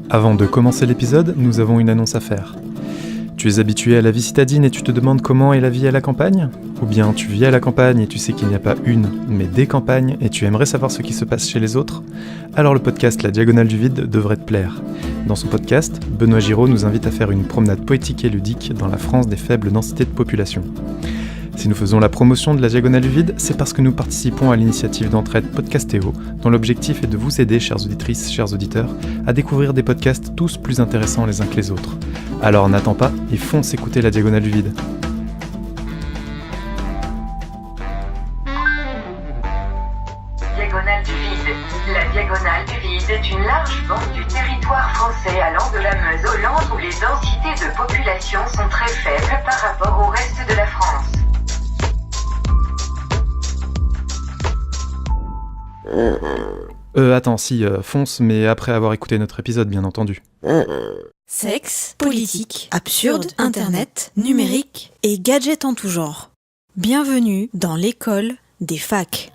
Avant de commencer l'épisode, nous avons une annonce à faire. Tu es habitué à la vie citadine et tu te demandes comment est la vie à la campagne ? Ou bien tu vis à la campagne et tu sais qu'il n'y a pas une, mais des campagnes et tu aimerais savoir ce qui se passe chez les autres ? Alors le podcast La Diagonale du Vide devrait te plaire. Dans son podcast, Benoît Giraud nous invite à faire une promenade poétique et ludique dans la France des faibles densités de population. Si nous faisons la promotion de la Diagonale du Vide, c'est parce que nous participons à l'initiative d'entraide Podcastéo, dont l'objectif est de vous aider, chères auditrices, chers auditeurs, à découvrir des podcasts tous plus intéressants les uns que les autres. Alors n'attends pas et fonce écouter la Diagonale du Vide. Diagonale du Vide. La Diagonale du Vide est une large bande du territoire français allant de la Meuse au Land où les densités de population sont très faibles par rapport au reste de la France. Fonce, mais après avoir écouté notre épisode, bien entendu. Sexe, politique, absurde, internet, numérique et gadgets en tout genre. Bienvenue dans l'école des facs.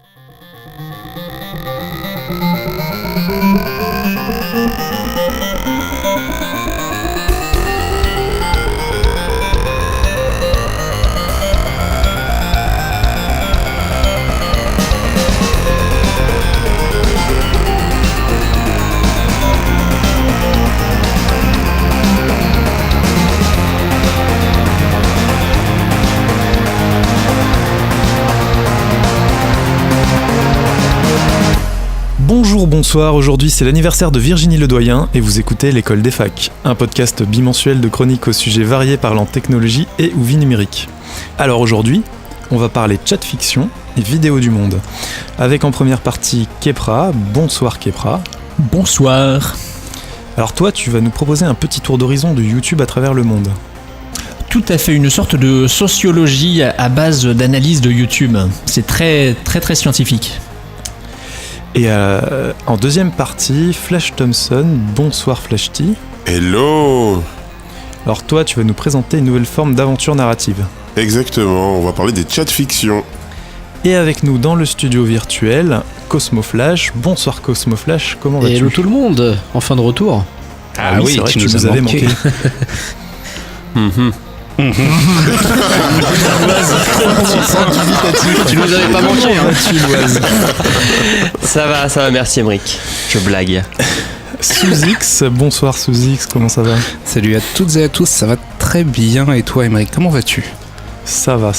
Bonjour, bonsoir, aujourd'hui c'est l'anniversaire de Virginie Ledoyen et vous écoutez l'École des facs, un podcast bimensuel de chroniques aux sujets variés parlant technologie et ou vie numérique. Alors aujourd'hui, on va parler chat fiction et vidéo du monde. Avec en première partie Kepra. Bonsoir Kepra. Bonsoir. Alors toi, tu vas nous proposer un petit tour d'horizon de YouTube à travers le monde. Tout à fait, une sorte de sociologie à base d'analyse de YouTube. C'est très scientifique. Et en deuxième partie, Flash Thompson. Bonsoir Flash T. Hello. Alors toi, tu vas nous présenter une nouvelle forme d'aventure narrative. Exactement, on va parler des chats fiction. Et avec nous dans le studio virtuel, Cosmo Flash. Bonsoir Cosmo Flash, comment vas-tu ? Hello tout le monde, enfin de retour. Ah oui, c'est vrai, tu nous avais manqué. Tu nous avais pas manqué, hein. Ça va, merci Emric. Je blague. Sous-X, bonsoir Sous-X, comment ça va ? Salut à toutes et à tous, ça va très bien. Et toi, Emric, comment vas-tu ? Ça va.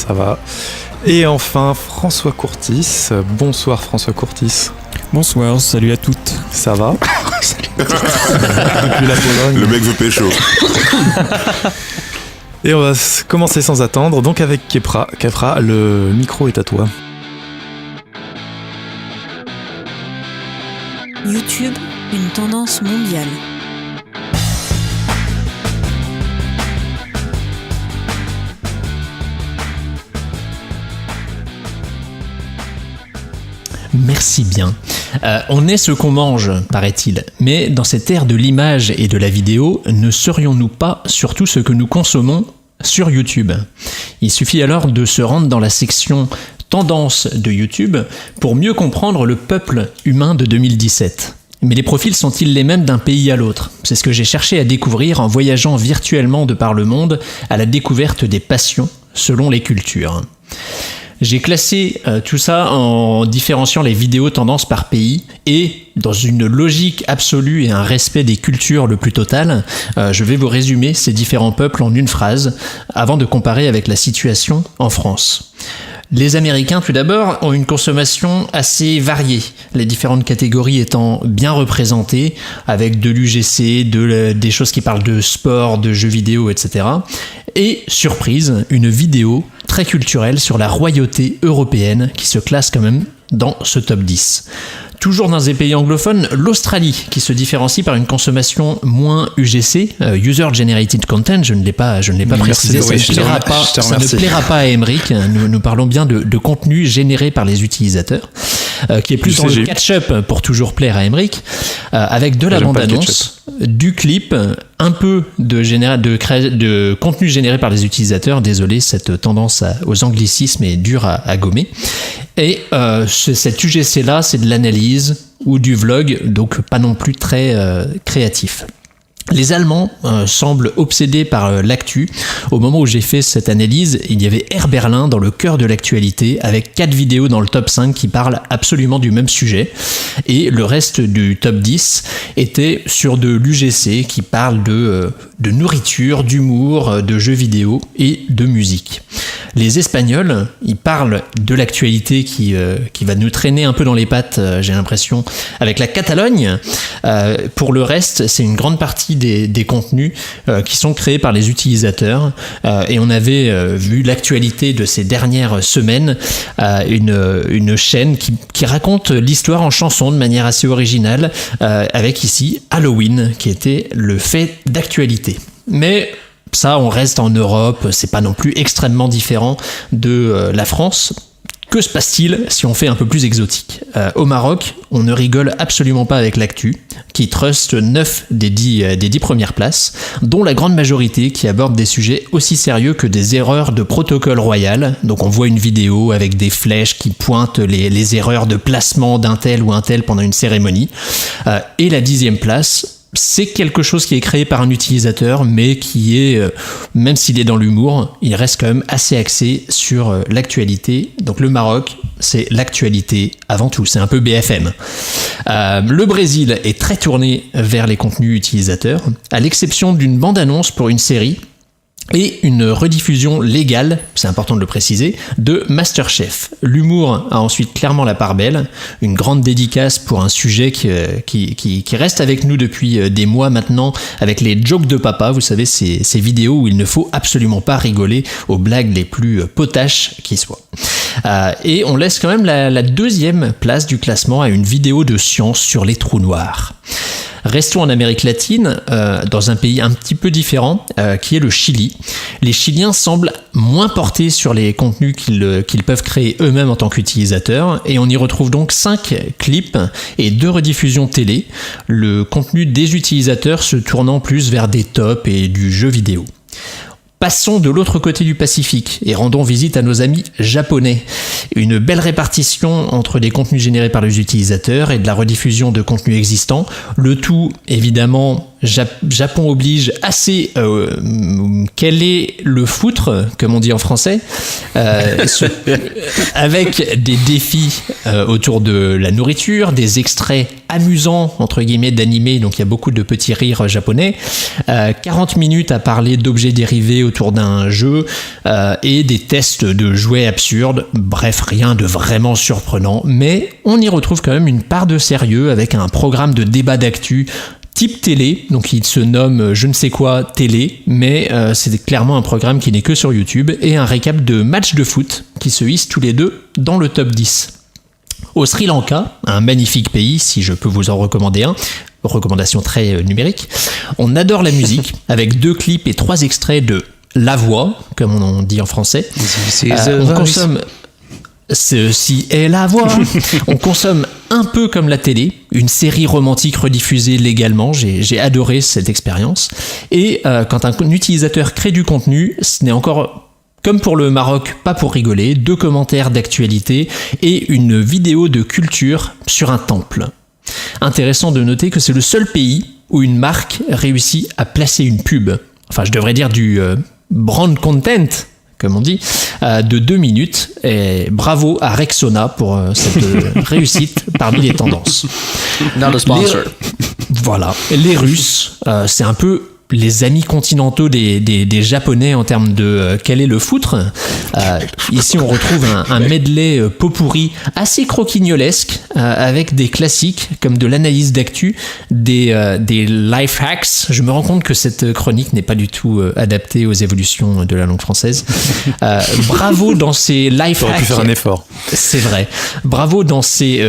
Et enfin, François Courtis. Bonsoir François Courtis. Bonsoir, salut à toutes. Ça va ? Salut. Le mec veut pécho. Et on va commencer sans attendre, donc avec Kepra. Kepra, le micro est à toi. YouTube, une tendance mondiale. Merci bien. On est ce qu'on mange, paraît-il. Mais dans cette ère de l'image et de la vidéo, ne serions-nous pas surtout ce que nous consommons sur YouTube ? Il suffit alors de se rendre dans la section Tendance de YouTube pour mieux comprendre le peuple humain de 2017. Mais les profils sont-ils les mêmes d'un pays à l'autre ? C'est ce que j'ai cherché à découvrir en voyageant virtuellement de par le monde à la découverte des passions selon les cultures. J'ai classé tout ça en différenciant les vidéos tendances par pays et dans une logique absolue et un respect des cultures le plus total, je vais vous résumer ces différents peuples en une phrase avant de comparer avec la situation en France. Les Américains, tout d'abord, ont une consommation assez variée, les différentes catégories étant bien représentées, avec de l'UGC, des choses qui parlent de sport, de jeux vidéo, etc. Et, surprise, une vidéo très culturelle sur la royauté européenne qui se classe quand même dans ce top 10. Toujours dans des pays anglophones, l'Australie qui se différencie par une consommation moins UGC, User Generated Content, je ne l'ai pas précisé, ça ne plaira pas à Emric, nous parlons bien de contenu généré par les utilisateurs, qui est plus dans le catch-up pour toujours plaire à Emric, avec de la bande-annonce, du clip, un peu de contenu généré par les utilisateurs, désolé, cette tendance aux anglicismes est dure à gommer, et cet UGC-là, c'est de l'analyse, ou du vlog, donc pas non plus très créatif. Les Allemands semblent obsédés par l'actu. Au moment où j'ai fait cette analyse, il y avait Air Berlin dans le cœur de l'actualité, avec 4 vidéos dans le top 5 qui parlent absolument du même sujet. Et le reste du top 10 était sur de l'UGC qui parle de nourriture, d'humour, de jeux vidéo et de musique. Les Espagnols, ils parlent de l'actualité qui va nous traîner un peu dans les pattes, j'ai l'impression, avec la Catalogne. Pour le reste, c'est une grande partie des contenus qui sont créés par les utilisateurs. Et on avait vu l'actualité de ces dernières semaines, une chaîne qui raconte l'histoire en chanson de manière assez originale, avec ici Halloween, qui était le fait d'actualité. Mais ça, on reste en Europe, c'est pas non plus extrêmement différent de la France. Que se passe-t-il si on fait un peu plus exotique ? Au Maroc, on ne rigole absolument pas avec l'actu, qui truste 9 des 10 premières places, dont la grande majorité qui aborde des sujets aussi sérieux que des erreurs de protocole royal. Donc on voit une vidéo avec des flèches qui pointent les erreurs de placement d'un tel ou un tel pendant une cérémonie. Et la 10e place, c'est quelque chose qui est créé par un utilisateur, mais qui est, même s'il est dans l'humour, il reste quand même assez axé sur l'actualité. Donc le Maroc, c'est l'actualité avant tout, c'est un peu BFM. Le Brésil est très tourné vers les contenus utilisateurs, à l'exception d'une bande-annonce pour une série et une rediffusion légale, c'est important de le préciser, de MasterChef. L'humour a ensuite clairement la part belle, une grande dédicace pour un sujet qui reste avec nous depuis des mois maintenant, avec les jokes de papa, vous savez, ces vidéos où il ne faut absolument pas rigoler aux blagues les plus potaches qui soient. Et on laisse quand même la 2e place du classement à une vidéo de science sur les trous noirs. Restons en Amérique latine, dans un pays un petit peu différent, qui est le Chili. Les Chiliens semblent moins portés sur les contenus qu'ils peuvent créer eux-mêmes en tant qu'utilisateurs, et on y retrouve donc 5 clips et 2 rediffusions télé, le contenu des utilisateurs se tournant plus vers des tops et du jeu vidéo. Passons de l'autre côté du Pacifique et rendons visite à nos amis japonais. Une belle répartition entre des contenus générés par les utilisateurs et de la rediffusion de contenus existants. Le tout, évidemment, Japon oblige assez quel est le foutre, comme on dit en français, avec des défis autour de la nourriture, des extraits amusants, entre guillemets, d'animés, donc il y a beaucoup de petits rires japonais, 40 minutes à parler d'objets dérivés autour d'un jeu et des tests de jouets absurdes. Bref, rien de vraiment surprenant, mais on y retrouve quand même une part de sérieux avec un programme de débat d'actu type télé, donc il se nomme je ne sais quoi télé, mais c'est clairement un programme qui n'est que sur YouTube, et un récap de matchs de foot qui se hissent tous les deux dans le top 10. Au Sri Lanka, un magnifique pays, si je peux vous en recommander un, recommandation très numérique, on adore la musique, avec 2 clips et 3 extraits de La Voix, comme on dit en français. On consomme... Ceci est la voix. On consomme un peu comme la télé, une série romantique rediffusée légalement. J'ai adoré cette expérience. Et quand un utilisateur crée du contenu, ce n'est encore, comme pour le Maroc, pas pour rigoler. 2 commentaires d'actualité et une vidéo de culture sur un temple. Intéressant de noter que c'est le seul pays où une marque réussit à placer une pub. Enfin, je devrais dire du brand content, comme on dit, de 2 minutes. Et bravo à Rexona pour cette réussite parmi les tendances. Not a sponsor. Voilà. Les Russes, c'est un peu les amis continentaux des Japonais en termes de quel est le foutre. Ici, on retrouve un medley pot-pourri assez croquignolesque, avec des classiques comme de l'analyse d'actu, des life hacks. Je me rends compte que cette chronique n'est pas du tout adaptée aux évolutions de la langue française. Bravo dans ces life hacks. T'aurais pu faire un effort. C'est vrai. Bravo dans ces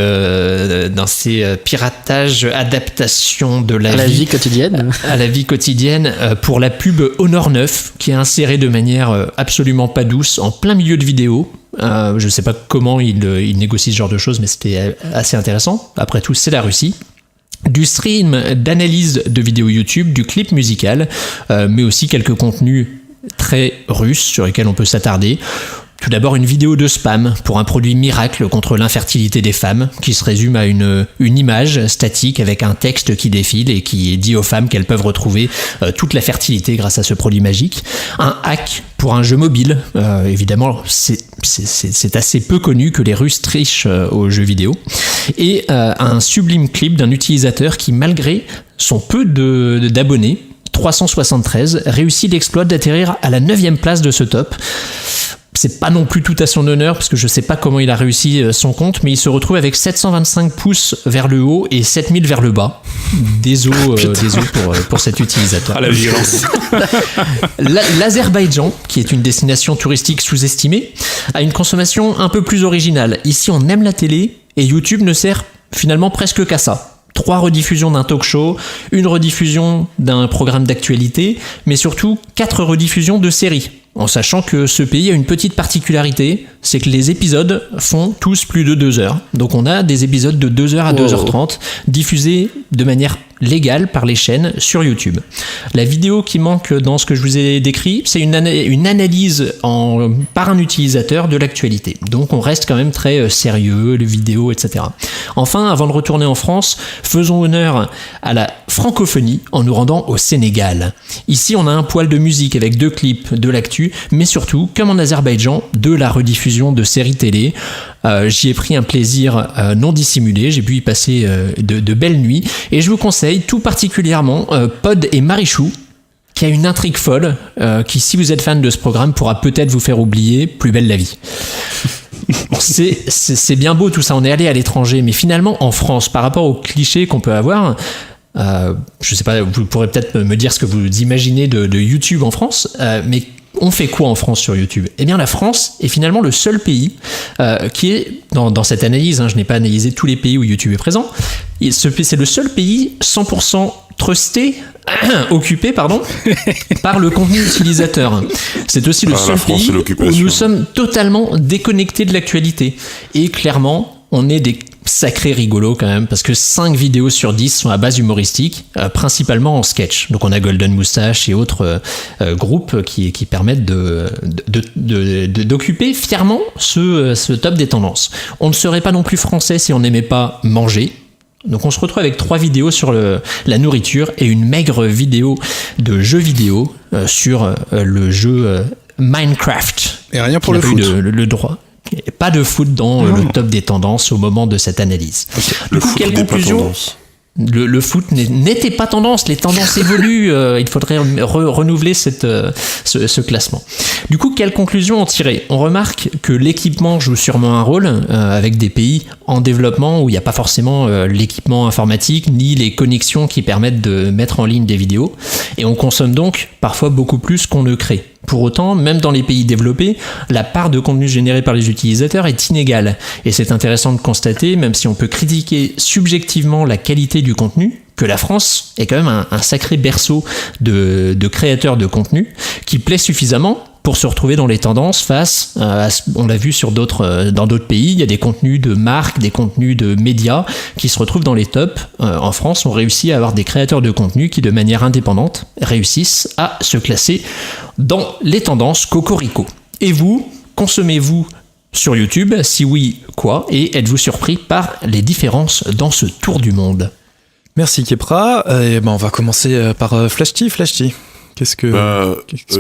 piratages, adaptations de la vie quotidienne. À la vie quotidienne, pour la pub Honor 9 qui est insérée de manière absolument pas douce en plein milieu de vidéo. Je sais pas comment il négocie ce genre de choses, mais c'était assez intéressant. Après tout, c'est la Russie. Du stream d'analyse de vidéos YouTube, du clip musical, mais aussi quelques contenus très russes sur lesquels on peut s'attarder. Tout d'abord, une vidéo de spam pour un produit miracle contre l'infertilité des femmes, qui se résume à une image statique avec un texte qui défile et qui dit aux femmes qu'elles peuvent retrouver toute la fertilité grâce à ce produit magique. Un hack pour un jeu mobile. Évidemment, c'est assez peu connu que les Russes trichent aux jeux vidéo. Et un sublime clip d'un utilisateur qui, malgré son peu d'abonnés, 373, réussit l'exploit d'atterrir à la 9e place de ce top. C'est pas non plus tout à son honneur, parce que je sais pas comment il a réussi son compte, mais il se retrouve avec 725 pouces vers le haut et 7000 vers le bas. Désolé pour cet utilisateur. Ah, la violence. L'Azerbaïdjan, qui est une destination touristique sous-estimée, a une consommation un peu plus originale. Ici, on aime la télé, et YouTube ne sert finalement presque qu'à ça. 3 rediffusions d'un talk show, 1 rediffusion d'un programme d'actualité, mais surtout 4 rediffusions de séries. En sachant que ce pays a une petite particularité, c'est que les épisodes font tous plus de 2 heures. Donc on a des épisodes de 2 heures à 2h30 diffusés de manière légale par les chaînes sur YouTube. La vidéo qui manque dans ce que je vous ai décrit, c'est une analyse par un utilisateur de l'actualité. Donc on reste quand même très sérieux, les vidéos, etc. Enfin, avant de retourner en France, faisons honneur à la francophonie en nous rendant au Sénégal. Ici, on a un poil de musique avec 2 clips, de l'actu, mais surtout, comme en Azerbaïdjan, de la rediffusion de séries télé. J'y ai pris un plaisir non dissimulé, j'ai pu y passer de belles nuits, et je vous conseille tout particulièrement Pod et Marichou, qui a une intrigue folle, qui, si vous êtes fan de ce programme, pourra peut-être vous faire oublier Plus belle la vie. C'est bien beau tout ça, on est allé à l'étranger, mais finalement en France, par rapport aux clichés qu'on peut avoir, je sais pas, vous pourrez peut-être me dire ce que vous imaginez de YouTube en France, mais on fait quoi en France sur YouTube ? Eh bien, la France est finalement le seul pays qui est, dans cette analyse, je n'ai pas analysé tous les pays où YouTube est présent, c'est le seul pays 100% trusté, occupé, par le contenu utilisateur. C'est aussi le seul pays où nous sommes totalement déconnectés de l'actualité. Et clairement, on est des sacrés rigolos quand même, parce que 5 vidéos sur 10 sont à base humoristique, principalement en sketch. Donc on a Golden Moustache et autres groupes qui permettent d'occuper fièrement ce top des tendances. On ne serait pas non plus français si on n'aimait pas manger. Donc on se retrouve avec 3 vidéos sur la nourriture et une maigre vidéo de jeux vidéo sur le jeu Minecraft. Et rien pour le foot. Le droit. Pas de foot dans le top des tendances au moment de cette analyse. Okay. Du coup, quelle conclusion ? Le foot n'était pas tendance, les tendances évoluent, il faudrait renouveler ce classement. Du coup, quelle conclusion en tirer ? On remarque que l'équipement joue sûrement un rôle, avec des pays en développement où il n'y a pas forcément l'équipement informatique, ni les connexions qui permettent de mettre en ligne des vidéos, et on consomme donc parfois beaucoup plus qu'on ne crée. Pour autant, même dans les pays développés, la part de contenu généré par les utilisateurs est inégale. Et c'est intéressant de constater, même si on peut critiquer subjectivement la qualité du contenu, que la France est quand même un sacré berceau de créateurs de contenu qui plaît suffisamment pour se retrouver dans les tendances face à, on l'a vu dans d'autres pays, il y a des contenus de marques, des contenus de médias qui se retrouvent dans les tops. En France, on réussit à avoir des créateurs de contenu qui, de manière indépendante, réussissent à se classer dans les tendances cocorico. Et vous, consommez-vous sur YouTube ? Si oui, quoi ? Et êtes-vous surpris par les différences dans ce tour du monde ? Merci Kepra. On va commencer par Flashty. Qu'est-ce que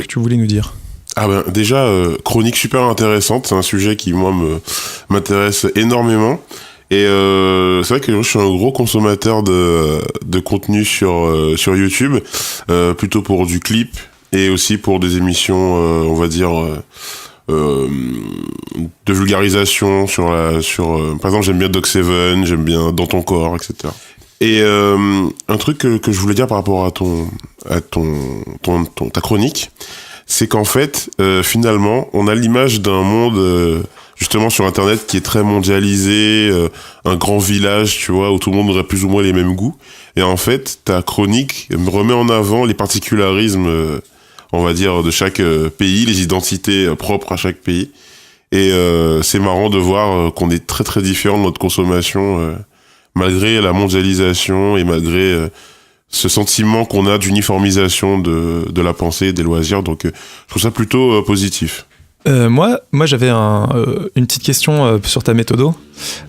tu voulais nous dire ? Déjà, chronique super intéressante, c'est un sujet qui moi m'intéresse énormément, et c'est vrai que je suis un gros consommateur de contenu sur YouTube, plutôt pour du clip et aussi pour des émissions on va dire de vulgarisation sur par exemple j'aime bien Doc7, j'aime bien Dans ton corps, etc. Et un truc que je voulais dire par rapport à ta chronique, c'est qu'en fait, finalement, on a l'image d'un monde, justement, sur Internet qui est très mondialisé, un grand village, tu vois, où tout le monde aurait plus ou moins les mêmes goûts. Et en fait, ta chronique remet en avant les particularismes, on va dire, de chaque pays, les identités propres à chaque pays. Et c'est marrant de voir qu'on est très très différent de notre consommation, malgré la mondialisation et malgré... ce sentiment qu'on a d'uniformisation de la pensée, des loisirs, donc je trouve ça plutôt positif. Moi, j'avais une petite question sur ta méthodo.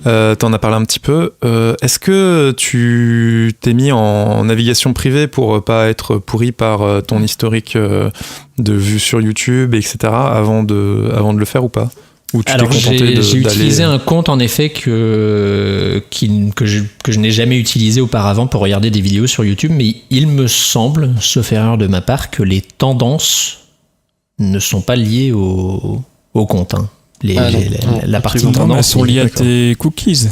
T'en as parlé un petit peu. Est-ce que tu t'es mis en navigation privée pour pas être pourri par ton historique de vues sur YouTube, etc. avant de le faire ou pas? Ou tu Alors t'es contenté j'ai d'aller... utilisé un compte en effet que je n'ai jamais utilisé auparavant pour regarder des vidéos sur YouTube, mais il me semble, sauf erreur de ma part, que les tendances ne sont pas liées au compte. Hein. La partie tendance. Elles sont liées à tes cookies.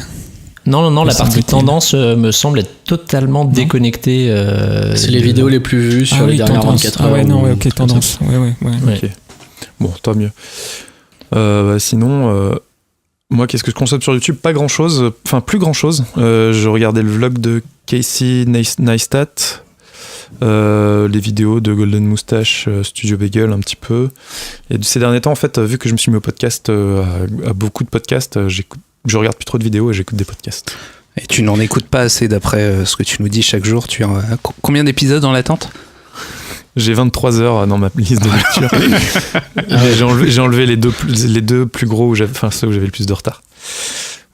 Non, la partie tendance me semble être totalement déconnectée. C'est les vidéos les plus vues sur les dernières 24 heures. Ah ouais, non, ouais, ok, tendance. Ouais. Ok. Bon, tant mieux. Sinon, moi, qu'est-ce que je consomme sur YouTube? Pas grand-chose. Enfin, plus grand-chose. Je regardais le vlog de Casey Neistat, les vidéos de Golden Moustache, Studio Bagel un petit peu. Et ces derniers temps, en fait, vu que je me suis mis au podcast, à beaucoup de podcasts, je regarde plus trop de vidéos et j'écoute des podcasts. Et tu n'en écoutes pas assez d'après ce que tu nous dis chaque jour. Tu as combien d'épisodes en l'attente? J'ai 23 heures dans ma liste de lecture. J'ai enlevé les deux plus gros, ceux où j'avais le plus de retard.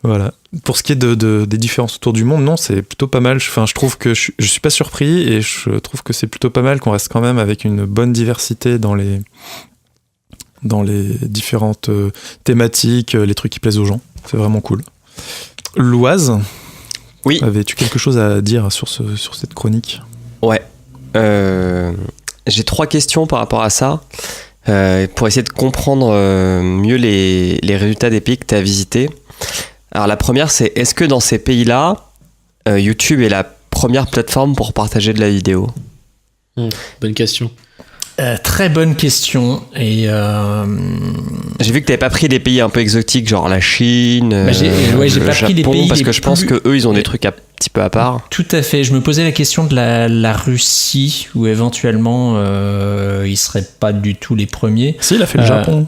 Voilà. Pour ce qui est des différences autour du monde, non, c'est plutôt pas mal. Je trouve que je suis pas surpris et je trouve que c'est plutôt pas mal qu'on reste quand même avec une bonne diversité dans les différentes thématiques, les trucs qui plaisent aux gens. C'est vraiment cool. Loise, oui. Avais-tu quelque chose à dire sur cette chronique? Ouais. J'ai 3 questions par rapport à ça, pour essayer de comprendre mieux les résultats des pays que tu as visités. Alors la première, c'est est-ce que dans ces pays-là, YouTube est la première plateforme pour partager de la vidéo? Bonne question. Très bonne question. Et j'ai vu que tu n'avais pas pris des pays un peu exotiques, genre la Chine, j'ai le pas Japon, pris des pays parce que je pense qu'eux, ils ont des trucs un petit peu à part. Tout à fait. Je me posais la question de la Russie, où éventuellement ils seraient pas du tout les premiers. Si, il a fait le Japon.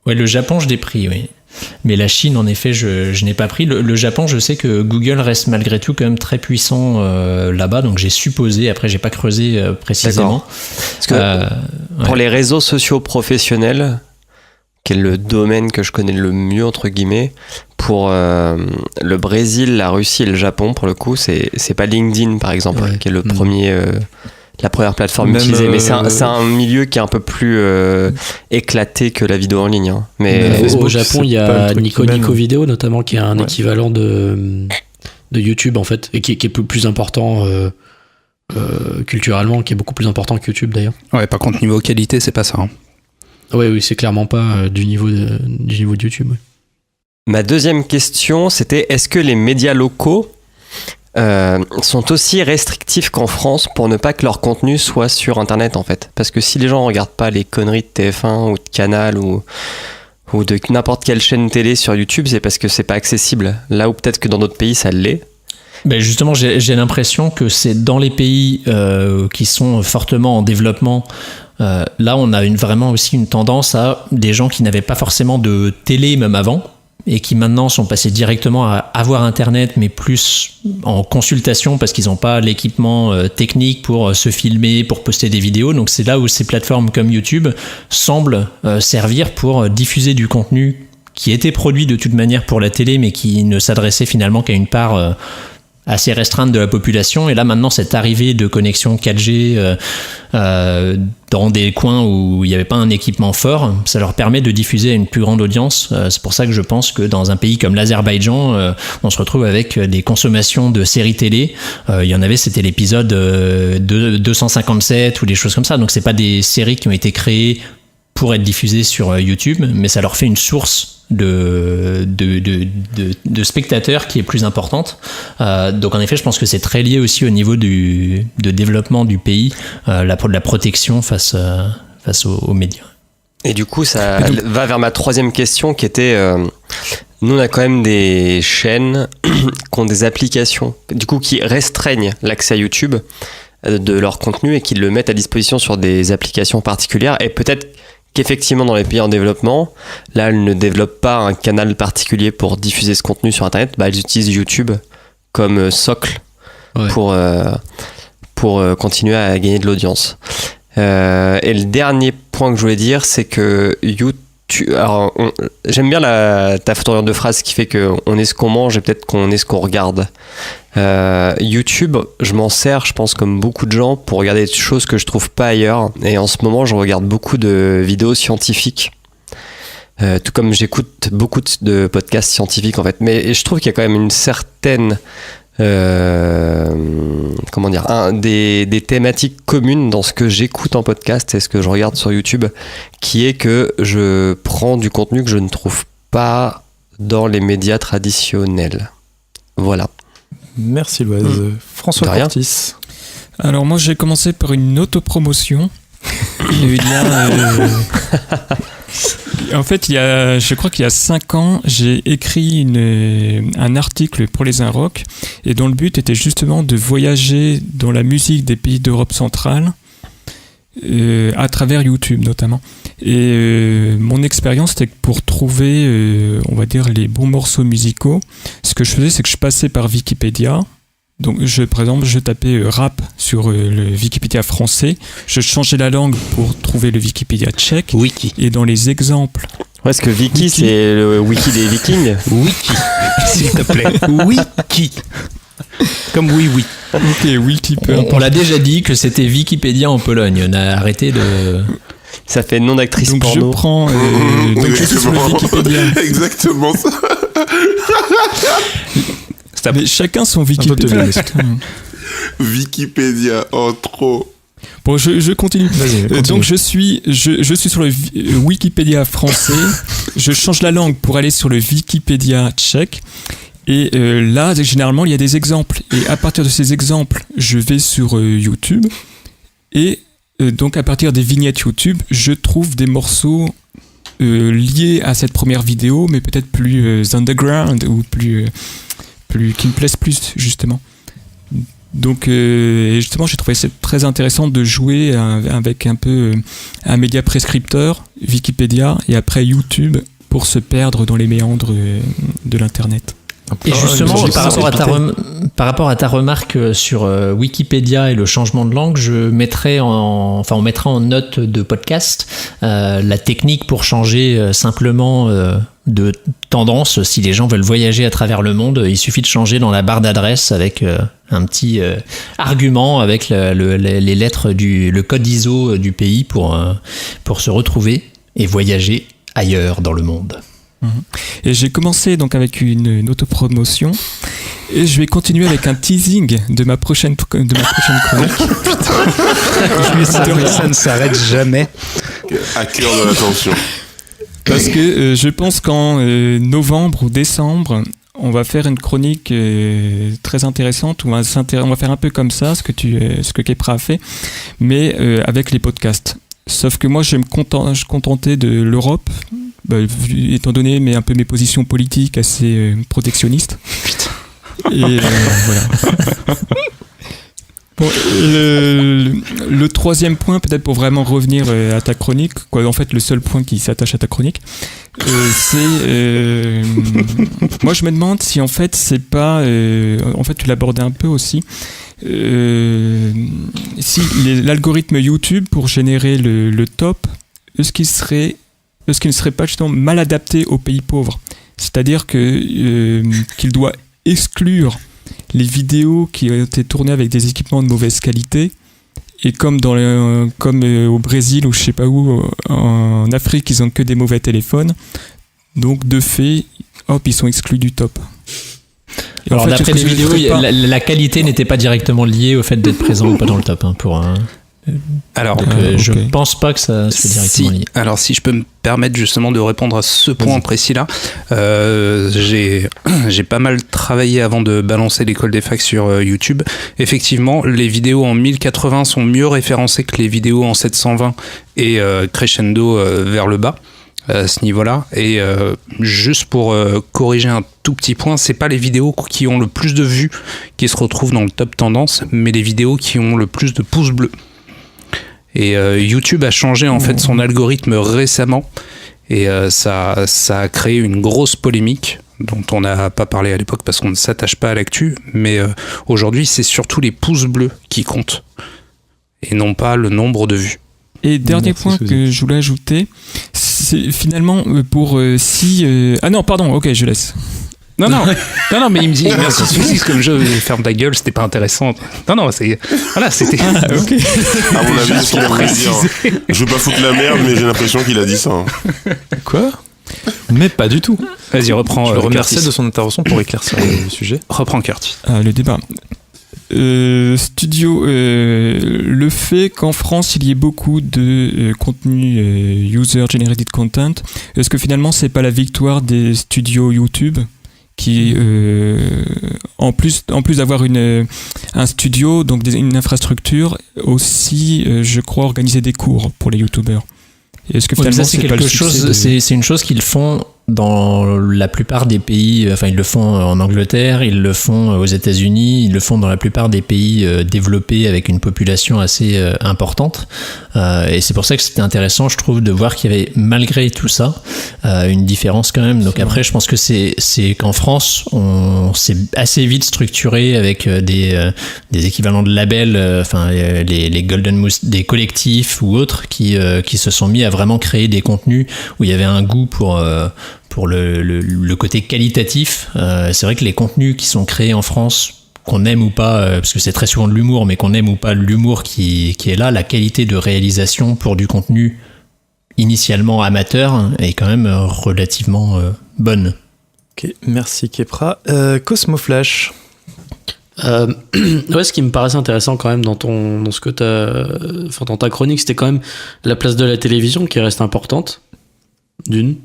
Ouais, le Japon, je l'ai pris, oui. Mais la Chine, en effet, je n'ai pas pris. Le Japon, je sais que Google reste malgré tout quand même très puissant là-bas, donc j'ai supposé. Après, j'ai pas creusé précisément. Parce que pour les réseaux sociaux professionnels, qui est le domaine que je connais le mieux entre guillemets, pour le Brésil, la Russie et le Japon, pour le coup, c'est pas LinkedIn par exemple, qui est le premier. La première plateforme utilisée, mais c'est un milieu qui est un peu plus éclaté que la vidéo en ligne. Hein. Mais au Japon, il y a Nico Vidéo notamment, qui est un équivalent de YouTube en fait, et qui est plus important culturellement, qui est beaucoup plus important que YouTube d'ailleurs. Ouais, par contre niveau qualité, c'est pas ça. Hein. Oui, c'est clairement pas du niveau de YouTube. Ouais. Ma deuxième question, c'était est-ce que les médias locaux sont aussi restrictifs qu'en France pour ne pas que leur contenu soit sur Internet en fait. Parce que si les gens regardent pas les conneries de TF1 ou de Canal ou de n'importe quelle chaîne télé sur YouTube, c'est parce que c'est pas accessible. Là où peut-être que dans d'autres pays ça l'est. Ben justement, j'ai l'impression que c'est dans les pays qui sont fortement en développement. Là, on a vraiment aussi une tendance à des gens qui n'avaient pas forcément de télé même avant, et qui maintenant sont passés directement à avoir Internet, mais plus en consultation parce qu'ils n'ont pas l'équipement technique pour se filmer, pour poster des vidéos. Donc c'est là où ces plateformes comme YouTube semblent servir pour diffuser du contenu qui était produit de toute manière pour la télé, mais qui ne s'adressait finalement qu'à une part assez restreinte de la population. Et là maintenant, cette arrivée de connexion 4G dans des coins où il n'y avait pas un équipement fort, ça leur permet de diffuser à une plus grande audience. C'est pour ça que je pense que dans un pays comme l'Azerbaïdjan, on se retrouve avec des consommations de séries télé. Il y en avait, c'était l'épisode 257 ou des choses comme ça. Donc c'est pas des séries qui ont été créées pour être diffusées sur YouTube, mais ça leur fait une source de spectateurs qui est plus importante. Donc en effet, je pense que c'est très lié aussi au niveau de développement du pays, la protection face aux médias. Et du coup, ça va vers ma troisième question qui était, nous on a quand même des chaînes qui ont des applications, du coup qui restreignent l'accès à YouTube de leur contenu et qui le mettent à disposition sur des applications particulières, et peut-être qu'effectivement dans les pays en développement, là elles ne développent pas un canal particulier pour diffuser ce contenu sur Internet, elles utilisent YouTube comme socle pour continuer à gagner de l'audience. Et le dernier point que je voulais dire, c'est que YouTube. Alors, j'aime bien ta tournure de phrase qui fait qu'on est ce qu'on mange et peut-être qu'on est ce qu'on regarde. YouTube, je m'en sers, je pense, comme beaucoup de gens, pour regarder des choses que je trouve pas ailleurs. Et en ce moment, je regarde beaucoup de vidéos scientifiques. Tout comme j'écoute beaucoup de podcasts scientifiques, en fait. Mais je trouve qu'il y a quand même une certaine... des thématiques communes dans ce que j'écoute en podcast et ce que je regarde sur YouTube, qui est que je prends du contenu que je ne trouve pas dans les médias traditionnels. Voilà. Merci Loise. François Cortis. Alors moi j'ai commencé par une autopromotion. En fait, je crois qu'il y a 5 ans, j'ai écrit un article pour les Inrocks et dont le but était justement de voyager dans la musique des pays d'Europe centrale à travers YouTube notamment. Et mon expérience, c'était que pour trouver, on va dire, les bons morceaux musicaux, ce que je faisais, c'est que je passais par Wikipédia. Donc, par exemple, je tapais rap sur le Wikipédia français, je changeais la langue pour trouver le Wikipédia tchèque. Wiki. Et dans les exemples... Ouais, est-ce que Wiki, c'est le wiki des Vikings? Wiki, s'il te plaît. Wiki. Comme oui. Ok, Wiki. On l'a déjà dit que c'était Wikipédia en Pologne. On a arrêté de... Ça fait nom d'actrice donc porno. Je prends... donc je suis sur le Wikipédia. Exactement ça. Mais chacun son Wikipédia. Wikipédia, trop. Bon, je continue. Vas-y. Donc je suis sur le Wikipédia français. Je change la langue pour aller sur le Wikipédia tchèque. Et là, généralement, il y a des exemples. Et à partir de ces exemples, je vais sur YouTube. Et donc, à partir des vignettes YouTube, je trouve des morceaux liés à cette première vidéo, mais peut-être plus underground ou qui me plaisent plus, justement. Donc, justement, j'ai trouvé ça très intéressant de jouer avec un peu un média prescripteur, Wikipédia, et après YouTube, pour se perdre dans les méandres de l'Internet. Et justement, par rapport à ta remarque sur Wikipédia et le changement de langue, on mettra en note de podcast la technique pour changer simplement de tendance. Si les gens veulent voyager à travers le monde, il suffit de changer dans la barre d'adresse avec un petit argument avec les lettres le code ISO du pays pour se retrouver et voyager ailleurs dans le monde. Et j'ai commencé donc avec une autopromotion et je vais continuer avec un teasing de ma prochaine chronique. Ça ne s'arrête jamais. À cœur de l'attention. Parce que je pense qu'en novembre ou décembre, on va faire une chronique très intéressante. On va faire un peu comme ça, ce que Kepra a fait, mais avec les podcasts. Sauf que moi, je vais me contenter de l'Europe. Étant donné un peu mes positions politiques assez protectionnistes. Et voilà. Bon, le troisième point, peut-être pour vraiment revenir à ta chronique, en fait le seul point qui s'attache à ta chronique, c'est... moi je me demande si en fait c'est pas... en fait tu l'abordais un peu aussi. Si l'algorithme YouTube pour générer le top, est-ce qu'il ne serait pas justement mal adapté aux pays pauvres? C'est-à-dire qu'il doit exclure les vidéos qui ont été tournées avec des équipements de mauvaise qualité, et comme au Brésil ou je sais pas où, en Afrique, ils ont que des mauvais téléphones, donc de fait, ils sont exclus du top. Et alors d'après les vidéos, la qualité n'était pas directement liée au fait d'être présent ou pas dans le top Alors, je pense pas que ça soit directement lié. Alors, si je peux me permettre justement de répondre à ce point précis-là, j'ai pas mal travaillé avant de balancer l'école des facs sur YouTube. Effectivement, les vidéos en 1080 sont mieux référencées que les vidéos en 720 et crescendo vers le bas à ce niveau-là. Et juste pour corriger un tout petit point, c'est pas les vidéos qui ont le plus de vues qui se retrouvent dans le top tendance, mais les vidéos qui ont le plus de pouces bleus. Et YouTube a changé en fait son algorithme récemment et ça a créé une grosse polémique dont on n'a pas parlé à l'époque parce qu'on ne s'attache pas à l'actu, mais aujourd'hui c'est surtout les pouces bleus qui comptent et non pas le nombre de vues. Et dernier Merci, point Suzy. que je voulais ajouter, c'est finalement pour Ah non, pardon, ok, je laisse. Non, mais il me dit merci Suzy, comme je ferme ta gueule, c'était pas intéressant. Non, c'était. Ok. À mon avis, c'est ce qu'il a voulu dire. Je veux pas foutre la merde, mais j'ai l'impression qu'il a dit ça. Quoi? Mais pas du tout. Vas-y, reprends. Je le remercie Curtis. de son intervention pour éclaircir le sujet. Reprends Curtis. Le débat. Studio, le fait qu'en France il y ait beaucoup de contenu user-generated content, est-ce que finalement c'est pas la victoire des studios YouTube qui, en plus d'avoir un studio, donc une infrastructure, aussi, je crois, organiser des cours pour les YouTubers. Et est-ce que finalement ça, c'est pas quelque le succès chose, c'est une chose qu'ils font dans la plupart des pays, enfin ils le font en Angleterre, ils le font aux États-Unis, ils le font dans la plupart des pays développés avec une population assez importante. Et c'est pour ça que c'était intéressant, je trouve, de voir qu'il y avait malgré tout ça une différence quand même. Donc après, je pense que c'est qu'en France, on s'est assez vite structuré avec des équivalents de labels, enfin les Golden Moose, des collectifs ou autres qui se sont mis à vraiment créer des contenus où il y avait un goût pour le côté qualitatif. C'est vrai que les contenus qui sont créés en France, qu'on aime ou pas, parce que c'est très souvent de l'humour, mais qu'on aime ou pas l'humour qui est là, la qualité de réalisation pour du contenu initialement amateur est quand même relativement bonne. Ok, merci Kepra. Cosmo Flash. Ouais, ce qui me paraissait intéressant quand même dans ce que dans ta chronique, c'était quand même la place de la télévision qui reste importante, d'une.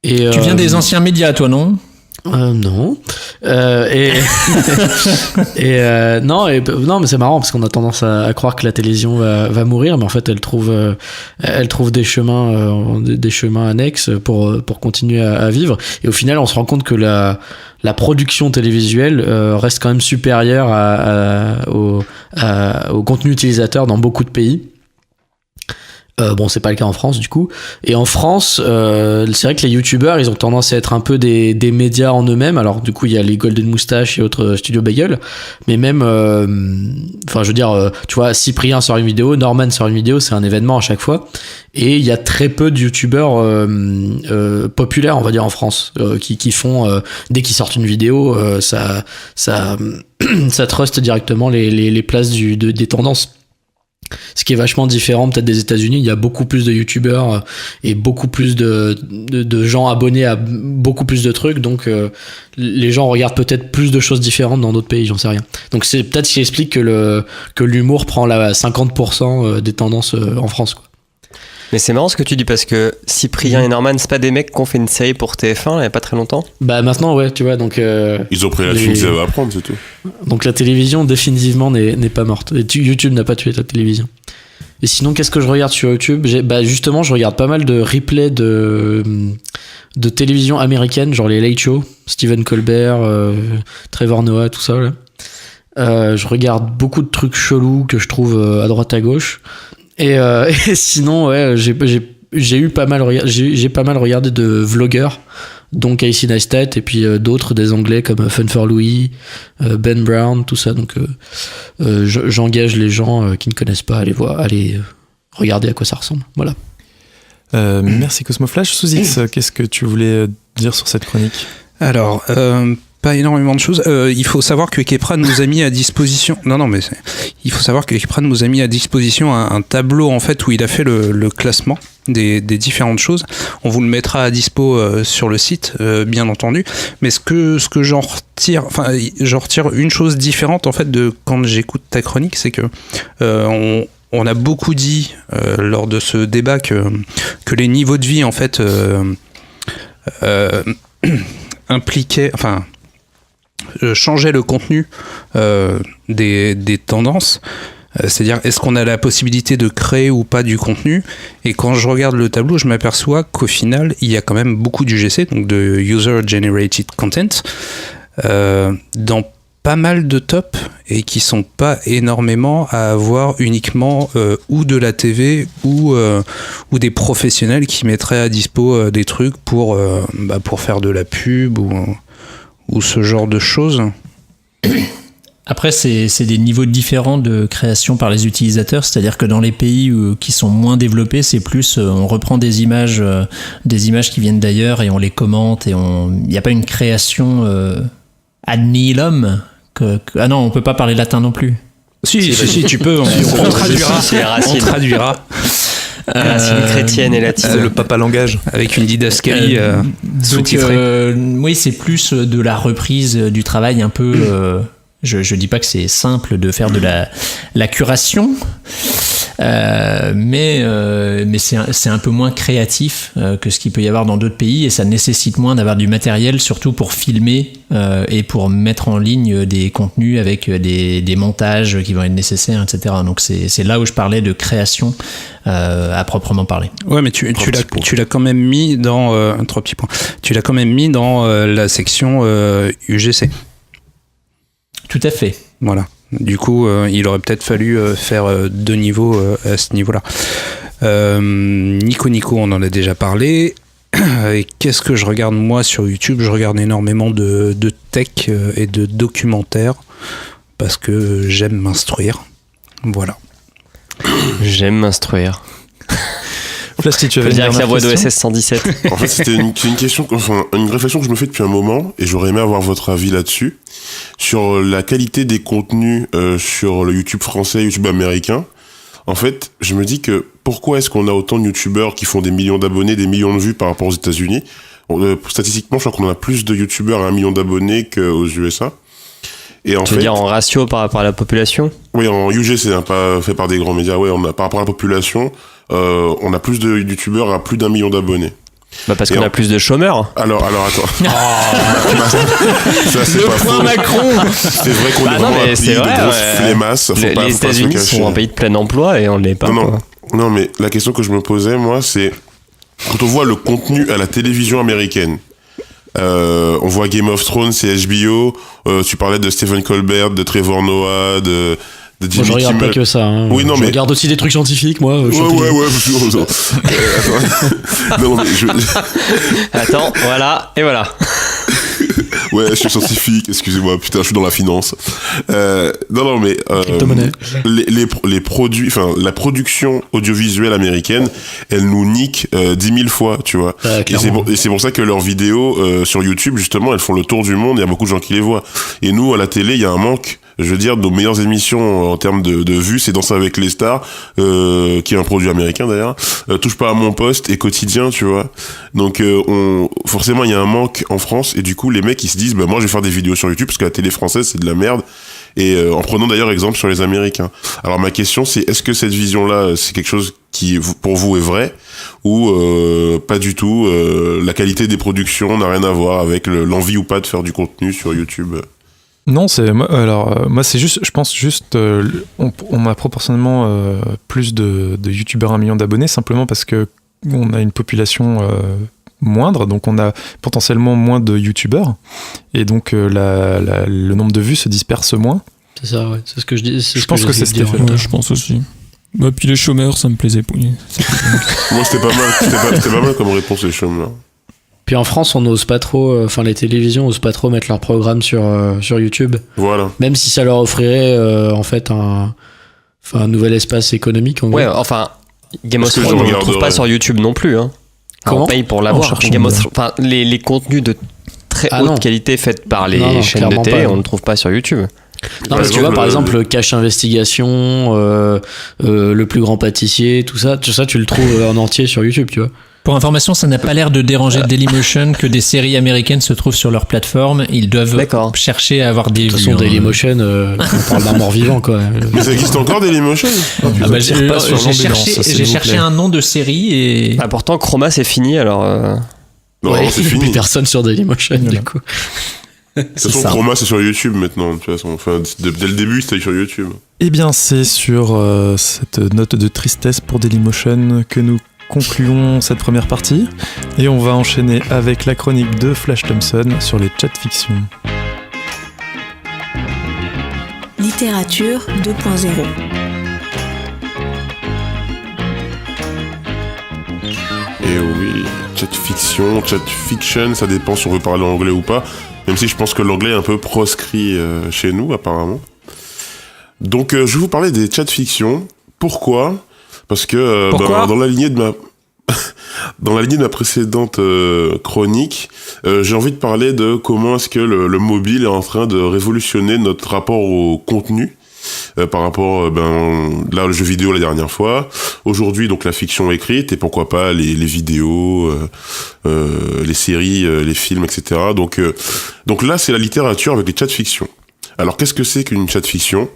Et, tu viens des anciens médias, toi, non ? Non. Non, mais c'est marrant parce qu'on a tendance à croire que la télévision va mourir, mais en fait, elle trouve des chemins annexes pour continuer à vivre. Et au final, on se rend compte que la production télévisuelle reste quand même supérieure au contenu utilisateur dans beaucoup de pays. Bon, c'est pas le cas en France du coup. Et en France, c'est vrai que les youtubeurs, ils ont tendance à être un peu des médias en eux-mêmes. Alors du coup, il y a les Golden Moustache et autres Studio Bagel, mais même, enfin, je veux dire, tu vois, Cyprien sort une vidéo, Norman sort une vidéo, c'est un événement à chaque fois. Et il y a très peu de youtubeurs populaires, on va dire, en France, qui font dès qu'ils sortent une vidéo, ça truste directement les places des tendances. Ce qui est vachement différent peut-être des États-Unis, il y a beaucoup plus de youtubeurs et beaucoup plus de gens abonnés à beaucoup plus de trucs, donc les gens regardent peut-être plus de choses différentes dans d'autres pays, j'en sais rien. Donc c'est peut-être ce qui explique que l'humour prend 50% des tendances en France, quoi. Mais c'est marrant ce que tu dis parce que Cyprien et Norman, c'est pas des mecs qui ont fait une série pour TF1 il y a pas très longtemps? Bah maintenant, ouais, tu vois, donc ils ont pris la thune qu'ils avaient à prendre, c'est tout. Donc la télévision définitivement n'est pas morte. Et YouTube n'a pas tué la télévision. Et sinon, qu'est-ce que je regarde sur YouTube? Justement, je regarde pas mal de replays de télévision américaine, genre les Late Show, Stephen Colbert, Trevor Noah, tout ça là. Je regarde beaucoup de trucs chelous que je trouve à droite à gauche. Et sinon, ouais, j'ai pas mal regardé de vlogueurs, donc Casey Neistat et puis d'autres, des anglais comme Fun for Louis, Ben Brown, tout ça. Donc j'engage les gens qui ne connaissent pas à aller regarder à quoi ça ressemble. Voilà. Merci Cosmo Flash. Sous-X, qu'est-ce que tu voulais dire sur cette chronique? Alors, pas énormément de choses. Il faut savoir que Kepra nous a mis à disposition. Il faut savoir que Kepra nous a mis à disposition un tableau en fait où il a fait le classement des différentes choses. On vous le mettra à dispo sur le site, bien entendu. Mais ce que j'en retire, j'en retire une chose différente en fait de quand j'écoute ta chronique, c'est que on a beaucoup dit lors de ce débat que les niveaux de vie en fait impliquaient, changer le contenu des tendances, c'est-à-dire est-ce qu'on a la possibilité de créer ou pas du contenu. Et quand je regarde le tableau, je m'aperçois qu'au final il y a quand même beaucoup d'UGC, donc de User Generated Content, dans pas mal de tops, et qui sont pas énormément à avoir uniquement ou de la TV ou des professionnels qui mettraient à dispo des trucs pour faire de la pub ou ce genre de choses. Après, c'est des niveaux différents de création par les utilisateurs, c'est-à-dire que dans les pays qui sont moins développés, c'est plus on reprend des images qui viennent d'ailleurs et on les commente et il n'y a pas une création ad nihilum. Ah non, on peut pas parler latin non plus. Si, tu peux, on traduira. On traduira. Racine chrétienne et latine. C'est le papa langage. Avec une didascalie sous-titrée. Oui, c'est plus de la reprise du travail un peu... Je dis pas que c'est simple de faire de la curation, mais c'est un peu moins créatif que ce qu'il peut y avoir dans d'autres pays, et ça nécessite moins d'avoir du matériel, surtout pour filmer et pour mettre en ligne des contenus avec des montages qui vont être nécessaires, etc. Donc c'est là où je parlais de création à proprement parler. Ouais, mais tu l'as quand même mis dans 3 petits points. Tu l'as quand même mis dans la section UGC. Tout à fait. Voilà. Du coup, il aurait peut-être fallu faire 2 niveaux à ce niveau-là. Nico, on en a déjà parlé. Et qu'est-ce que je regarde moi sur YouTube ? Je regarde énormément de tech et de documentaires parce que j'aime m'instruire. Voilà. J'aime m'instruire. Flash, si tu avais dire avec la voix d'OSS 117. En fait, c'était une question, enfin, une réflexion que je me fais depuis un moment, et j'aurais aimé avoir votre avis là-dessus, sur la qualité des contenus sur le YouTube français et YouTube américain. En fait, je me dis que pourquoi est-ce qu'on a autant de YouTubeurs qui font des millions d'abonnés, des millions de vues par rapport aux États-Unis ? Statistiquement, je crois qu'on a plus de YouTubeurs à 1 million d'abonnés qu'aux USA. Et en tu veux dire en ratio par rapport à la population ? Oui, en UGC, pas fait par des grands médias. Ouais, par rapport à la population, on a plus de YouTubeurs à plus d'1 million d'abonnés. Bah parce qu'on a plus de chômeurs. Alors attends. Ça, c'est le pas point faux. Macron. C'est vrai qu'on est vraiment un pays de grosses flemmasses. Les États-Unis sont un pays de plein emploi et on l'est pas. Non, mais la question que je me posais, moi, c'est quand on voit le contenu à la télévision américaine. On voit Game of Thrones, c'est HBO. Tu parlais de Stephen Colbert, de Trevor Noah, de Jimmy Moi, je regarde Kimmel. pas que ça. Hein. Oui, non, je mais regarde aussi des trucs scientifiques, moi. Ouais. Non, mais Attends, voilà, et voilà. Ouais, je suis scientifique, excusez-moi, putain, je suis dans la finance. Non, mais les produits, enfin, la production audiovisuelle américaine, elle nous nique 10 000 fois, tu vois. Et c'est pour ça que leurs vidéos sur YouTube, justement, elles font le tour du monde, il y a beaucoup de gens qui les voient. Et nous, à la télé, il y a un manque. Je veux dire, nos meilleures émissions en termes de vues, c'est Danser avec les stars, qui est un produit américain d'ailleurs, Touche pas à mon poste et Quotidien, tu vois. Donc forcément, il y a un manque en France, et du coup, les mecs, ils se disent, bah moi, je vais faire des vidéos sur YouTube parce que la télé française, c'est de la merde. Et en prenant d'ailleurs exemple sur les Américains. Alors ma question, c'est est-ce que cette vision-là, c'est quelque chose qui pour vous est vrai, ou pas du tout, la qualité des productions n'a rien à voir avec l'envie ou pas de faire du contenu sur YouTube? Non, moi c'est juste, je pense juste, on a proportionnellement plus de youtubeurs à 1 million d'abonnés, simplement parce que on a une population moindre, donc on a potentiellement moins de youtubeurs, et donc le nombre de vues se disperse moins. C'est ça, ouais. C'est ce que je dis. Je pense que c'est ce qui est fait. Ouais, je pense aussi. Bah, puis les chômeurs, ça me plaisait. Moi, c'était pas mal comme réponse, les chômeurs. Puis en France, on n'ose pas trop, les télévisions n'osent pas trop mettre leur programme sur YouTube. Voilà. Même si ça leur offrirait en fait un nouvel espace économique. Ouais, enfin, Game of Thrones, on ne le trouve pas sur YouTube non plus. Hein. Comment ? On paye pour l'avoir. Enfin, les contenus de très haute qualité faits par les chaînes de télé, on ne le trouve pas sur YouTube. Non, parce que tu vois, par exemple, Cache Investigation, Le Plus Grand Pâtissier, tout ça, tu le trouves en entier sur YouTube, tu vois. Pour information, ça n'a pas l'air de déranger Dailymotion que des séries américaines se trouvent sur leur plateforme. Ils doivent chercher à avoir des vues. De toute façon, Dailymotion, on parle d'un mort-vivant, quoi. Mais ça existe encore, Dailymotion ? J'ai cherché un nom de série et... Ah, pourtant, Chroma, c'est fini, alors... Non, c'est fini. Plus personne sur Dailymotion, du coup. De toute façon, Chroma, c'est sur YouTube maintenant. De toute façon, enfin, dès le début, c'était sur YouTube. Eh bien, c'est sur cette note de tristesse pour Dailymotion que nous concluons cette première partie, et on va enchaîner avec la chronique de Flash Thompson sur les chat-fictions. Littérature 2.0. Et oui, chat-fiction, ça dépend si on veut parler anglais ou pas, même si je pense que l'anglais est un peu proscrit chez nous, apparemment. Donc, je vais vous parler des chats fiction. Pourquoi ? Parce que dans la lignée de ma précédente chronique, j'ai envie de parler de comment est-ce que le mobile est en train de révolutionner notre rapport au contenu. Par rapport là le jeu vidéo la dernière fois, aujourd'hui donc la fiction écrite et pourquoi pas les vidéos, les séries, les films, etc. Donc là c'est la littérature avec les chats fiction. Alors qu'est-ce que c'est qu'une chat fiction ?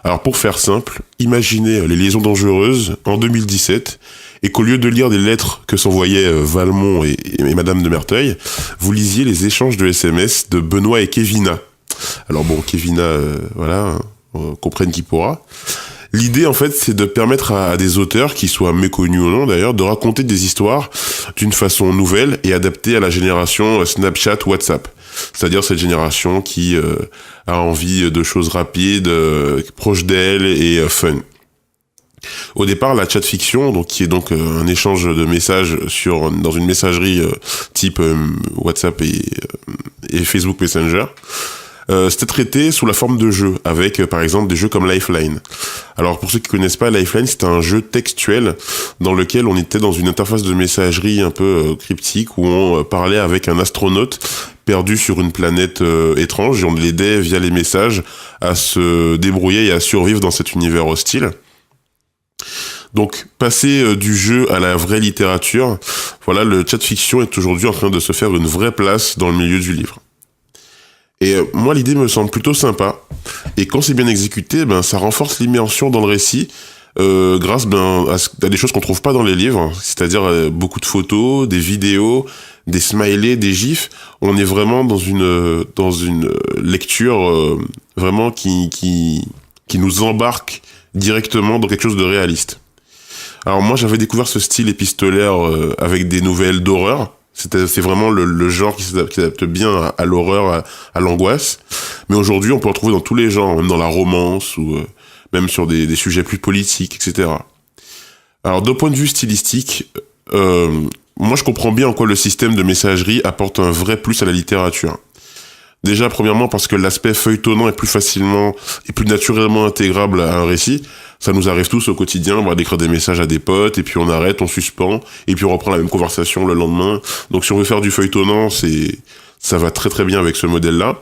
Alors pour faire simple, imaginez les liaisons dangereuses en 2017 et qu'au lieu de lire des lettres que s'envoyaient Valmont et Madame de Merteuil, vous lisiez les échanges de SMS de Benoît et Kevina. Alors bon, Kevina, voilà, comprenne qui pourra. L'idée, en fait, c'est de permettre à des auteurs, qui soient méconnus ou non d'ailleurs, de raconter des histoires d'une façon nouvelle et adaptée à la génération Snapchat, WhatsApp. C'est-à-dire cette génération qui a envie de choses rapides, proches d'elle et fun. Au départ, la chat fiction, donc qui est donc un échange de messages dans une messagerie type WhatsApp et Facebook Messenger, c'était traité sous la forme de jeux, avec par exemple des jeux comme Lifeline. Alors pour ceux qui connaissent pas, Lifeline, c'est un jeu textuel dans lequel on était dans une interface de messagerie un peu cryptique où on parlait avec un astronaute perdu sur une planète étrange et on l'aidait via les messages à se débrouiller et à survivre dans cet univers hostile. Donc, passer du jeu à la vraie littérature, voilà, le chat fiction est aujourd'hui en train de se faire une vraie place dans le milieu du livre. Et moi, l'idée me semble plutôt sympa. Et quand c'est bien exécuté, ça renforce l'immersion dans le récit, grâce à des choses qu'on trouve pas dans les livres, c'est-à-dire beaucoup de photos, des vidéos, des smileys, des gifs. On est vraiment dans une lecture vraiment qui nous embarque directement dans quelque chose de réaliste. Alors moi, j'avais découvert ce style épistolaire avec des nouvelles d'horreur. C'est vraiment le genre qui s'adapte bien à l'horreur, à l'angoisse. Mais aujourd'hui, on peut en trouver dans tous les genres, même dans la romance ou même sur des sujets plus politiques, etc. Alors d'un point de vue stylistique, moi je comprends bien en quoi le système de messagerie apporte un vrai plus à la littérature. Déjà, premièrement, parce que l'aspect feuilletonnant est plus facilement et plus naturellement intégrable à un récit. Ça nous arrive tous au quotidien, on va d'écrire des messages à des potes, et puis on arrête, on suspend, et puis on reprend la même conversation le lendemain. Donc si on veut faire du feuilletonnant, ça va très très bien avec ce modèle-là.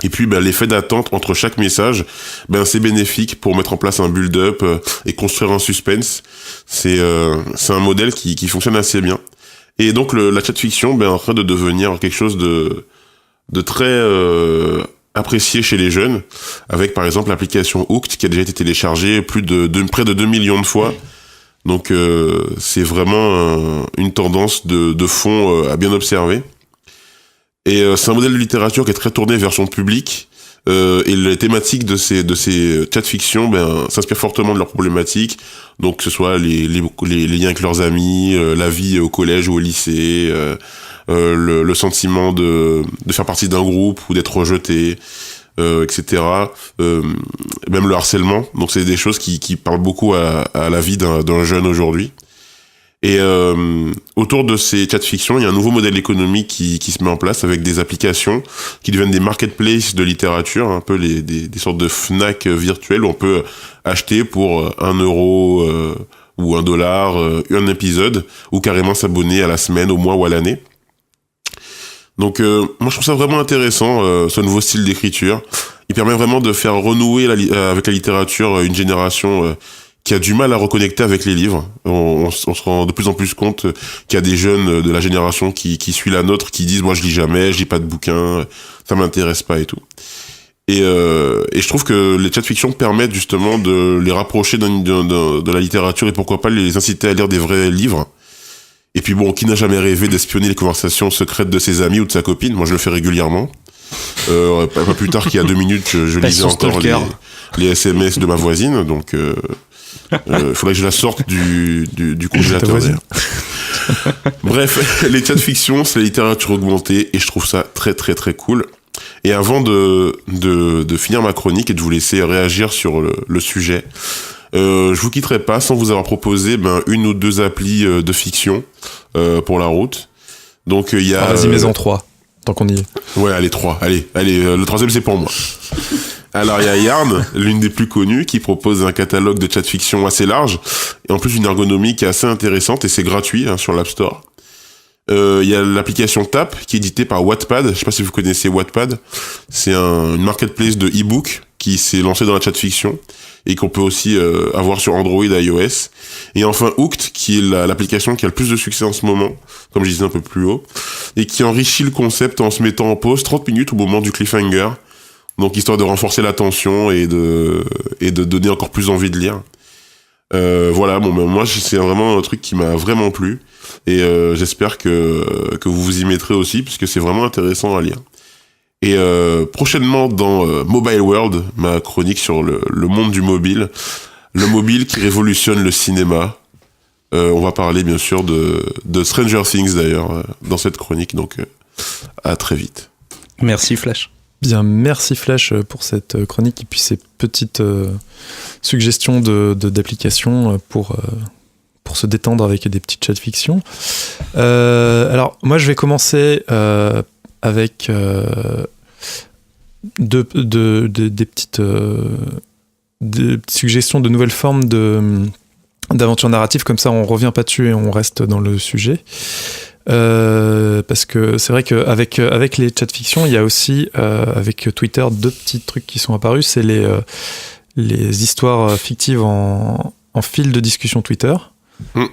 Et puis l'effet d'attente entre chaque message, c'est bénéfique pour mettre en place un build-up et construire un suspense. C'est un modèle qui fonctionne assez bien. Et donc la chat-fiction est en train de devenir quelque chose de très apprécié chez les jeunes, avec par exemple l'application Hooked qui a déjà été téléchargée près de 2 millions de fois. Donc c'est vraiment une tendance de fond à bien observer. Et c'est un modèle de littérature qui est très tourné vers son public. Et les thématiques de ces chats fiction s'inspirent fortement de leurs problématiques, donc que ce soit les liens avec leurs amis, la vie au collège ou au lycée, le sentiment de faire partie d'un groupe ou d'être rejeté, etc. Même le harcèlement. Donc c'est des choses qui parlent beaucoup à la vie d'un jeune aujourd'hui. Et autour de ces chats fiction, il y a un nouveau modèle économique qui se met en place avec des applications qui deviennent des marketplaces de littérature, un peu des sortes de Fnac virtuelles où on peut acheter pour 1 euro ou $1 un épisode, ou carrément s'abonner à la semaine, au mois ou à l'année. Donc moi je trouve ça vraiment intéressant, ce nouveau style d'écriture. Il permet vraiment de faire renouer avec la littérature une génération qui a du mal à reconnecter avec les livres. On se rend de plus en plus compte qu'il y a des jeunes de la génération qui suit la nôtre, qui disent « moi je lis jamais, je lis pas de bouquins, ça m'intéresse pas et tout ». Et je trouve que les chats fiction permettent justement de les rapprocher de la littérature et pourquoi pas les inciter à lire des vrais livres. Et puis bon, qui n'a jamais rêvé d'espionner les conversations secrètes de ses amis ou de sa copine ? Moi je le fais régulièrement. Pas plus tard qu'il y a 2 minutes, je lisais encore les SMS de ma voisine, donc il faudrait que je la sorte du congélateur. Bref, les chats fiction, c'est la littérature augmentée et je trouve ça très très très cool. Et avant de finir ma chronique et de vous laisser réagir sur le sujet, je vous quitterai pas sans vous avoir proposé 1 ou 2 applis de fiction pour la route. Donc il y a. Vas-y, mets-en 3, tant qu'on y est. Ouais, allez 3. Allez, le 3e c'est pour moi. Alors il y a Yarn, l'une des plus connues, qui propose un catalogue de chat fiction assez large et en plus une ergonomie qui est assez intéressante et c'est gratuit sur l'App Store. Il y a l'application Tap qui est éditée par Wattpad. Je sais pas si vous connaissez Wattpad. C'est une marketplace de e-book qui s'est lancée dans la chat fiction et qu'on peut aussi avoir sur Android et iOS. Et enfin Hooked qui est l'application qui a le plus de succès en ce moment, comme je disais un peu plus haut, et qui enrichit le concept en se mettant en pause 30 minutes au moment du cliffhanger. Donc histoire de renforcer l'attention et de donner encore plus envie de lire. Voilà, bon, ben, moi c'est vraiment un truc qui m'a vraiment plu et j'espère que vous vous y mettrez aussi puisque c'est vraiment intéressant à lire. Et prochainement dans Mobile World, ma chronique sur le monde du mobile, le mobile qui révolutionne le cinéma. On va parler bien sûr de Stranger Things d'ailleurs dans cette chronique, donc à très vite. Merci Flash. Bien, merci Flash pour cette chronique et puis ces petites suggestions d'applications pour se détendre avec des petites chats de fiction. Alors, moi, je vais commencer avec des petites suggestions de nouvelles formes d'aventure narrative. Comme ça, on revient pas dessus et on reste dans le sujet. Parce que c'est vrai qu'avec les chats fiction, il y a aussi avec Twitter 2 petits trucs qui sont apparus, c'est les histoires fictives en fil de discussion Twitter,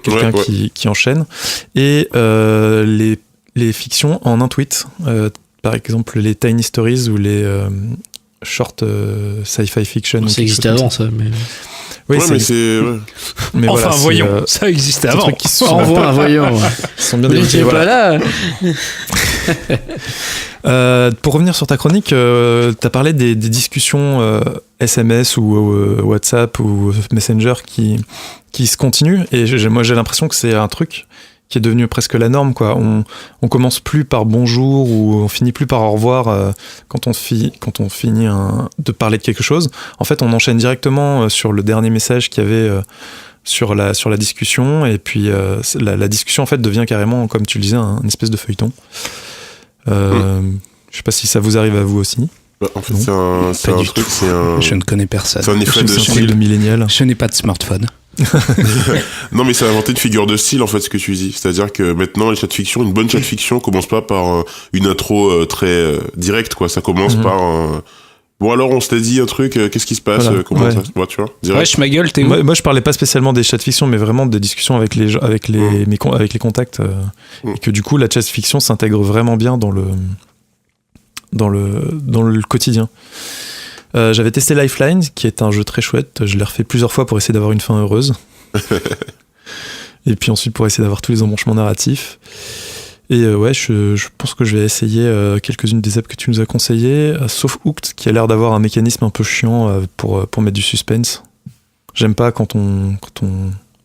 quelqu'un qui enchaîne, et les fictions en un tweet, par exemple les tiny stories ou les short sci-fi fiction. Ça existait avant ça, mais... Oui, mais c'est... Ouais. Mais enfin, voilà, voyons, ça existait avant. Qui sont Envoie un voyant. Ils sont bien Vous développés, n'étiez pas là. Pour revenir sur ta chronique, t'as parlé des discussions SMS ou WhatsApp ou Messenger qui se continuent et moi j'ai l'impression que c'est un truc qui est devenu presque la norme, quoi. On commence plus par bonjour ou on finit plus par au revoir quand on finit de parler de quelque chose. En fait, on enchaîne directement sur le dernier message qu'il y avait sur la discussion et puis la discussion en fait devient carrément, comme tu le disais, une espèce de feuilleton. Je sais pas si ça vous arrive à vous aussi. Bah, en fait, c'est un truc, Je ne connais personne. C'est un effet de style de millénial. Je n'ai pas de smartphone. Non, mais ça a inventé une figure de style en fait, ce que tu dis. C'est-à-dire que maintenant, les chats de fiction, une bonne chat de fiction commence pas par une intro très directe, quoi. Ça commence par bon, alors on s'était dit un truc, qu'est-ce qui se passe, voilà. comment ça se voit, tu vois, direct. Wesh, ma gueule, t'es où? Moi, je parlais pas spécialement des chats de fiction, mais vraiment des discussions avec les contacts, et que du coup, la chat de fiction s'intègre vraiment bien dans le quotidien. J'avais testé Lifeline, qui est un jeu très chouette. Je l'ai refait plusieurs fois pour essayer d'avoir une fin heureuse. Et puis ensuite pour essayer d'avoir tous les embranchements narratifs. Et ouais, je pense que je vais essayer quelques-unes des apps que tu nous as conseillées, sauf Hooked, qui a l'air d'avoir un mécanisme un peu chiant pour mettre du suspense. J'aime pas quand on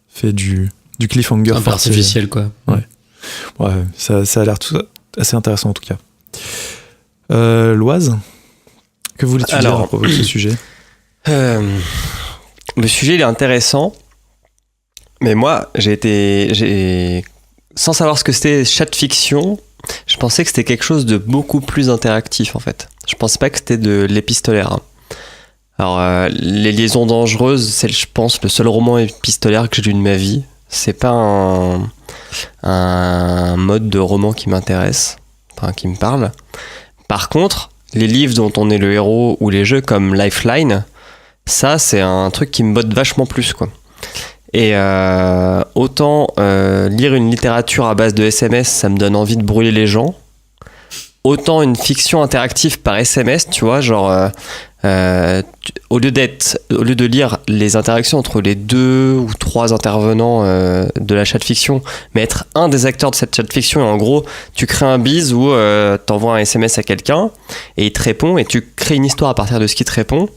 fait du cliffhanger. Un peu artificiel, quoi. Ouais, ça a l'air tout assez intéressant en tout cas. Loise, que voulais-tu dire à propos de ce sujet? Le sujet il est intéressant, mais moi sans savoir ce que c'était chat fiction, je pensais que c'était quelque chose de beaucoup plus interactif en fait. Je pensais pas que c'était de l'épistolaire. Alors Les Liaisons Dangereuses, c'est je pense le seul roman épistolaire que j'ai lu de ma vie. C'est pas un mode de roman qui m'intéresse, enfin qui me parle. Par contre, les livres dont on est le héros ou les jeux comme Lifeline, ça c'est un truc qui me botte vachement plus, quoi. Et autant lire une littérature à base de SMS, ça me donne envie de brûler les gens. Autant une fiction interactive par SMS, tu vois, genre au lieu de lire les interactions entre les 2 ou 3 intervenants de la chat-fiction, mais être un des acteurs de cette chat-fiction, et en gros, tu crées un bise où t'envoies un SMS à quelqu'un et il te répond et tu crées une histoire à partir de ce qu'il te répond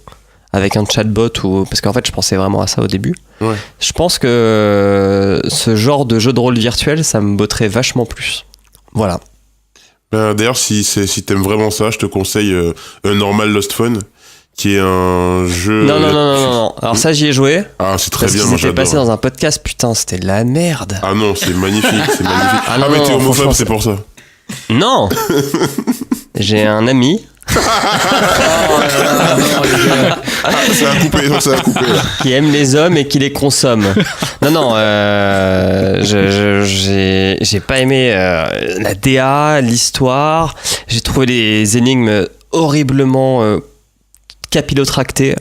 avec un chatbot parce qu'en fait, je pensais vraiment à ça au début. Ouais. Je pense que ce genre de jeu de rôle virtuel, ça me botterait vachement plus. Voilà. D'ailleurs, si t'aimes vraiment ça, je te conseille un Normal Lost Phone, qui est un jeu... Non. Alors ça, j'y ai joué. Ah, c'est très bien, moi j'adore. C'était passé dans un hein. podcast, putain, c'était de la merde. Ah non, c'est magnifique, c'est magnifique. Ah non, mais t'es homophobe, c'est pour ça. Non. J'ai un ami Ça a coupé, non, ça a coupé. Qui aime les hommes et qui les consomme. Non, j'ai pas aimé la DA, l'histoire. J'ai trouvé les énigmes horriblement capillotractées.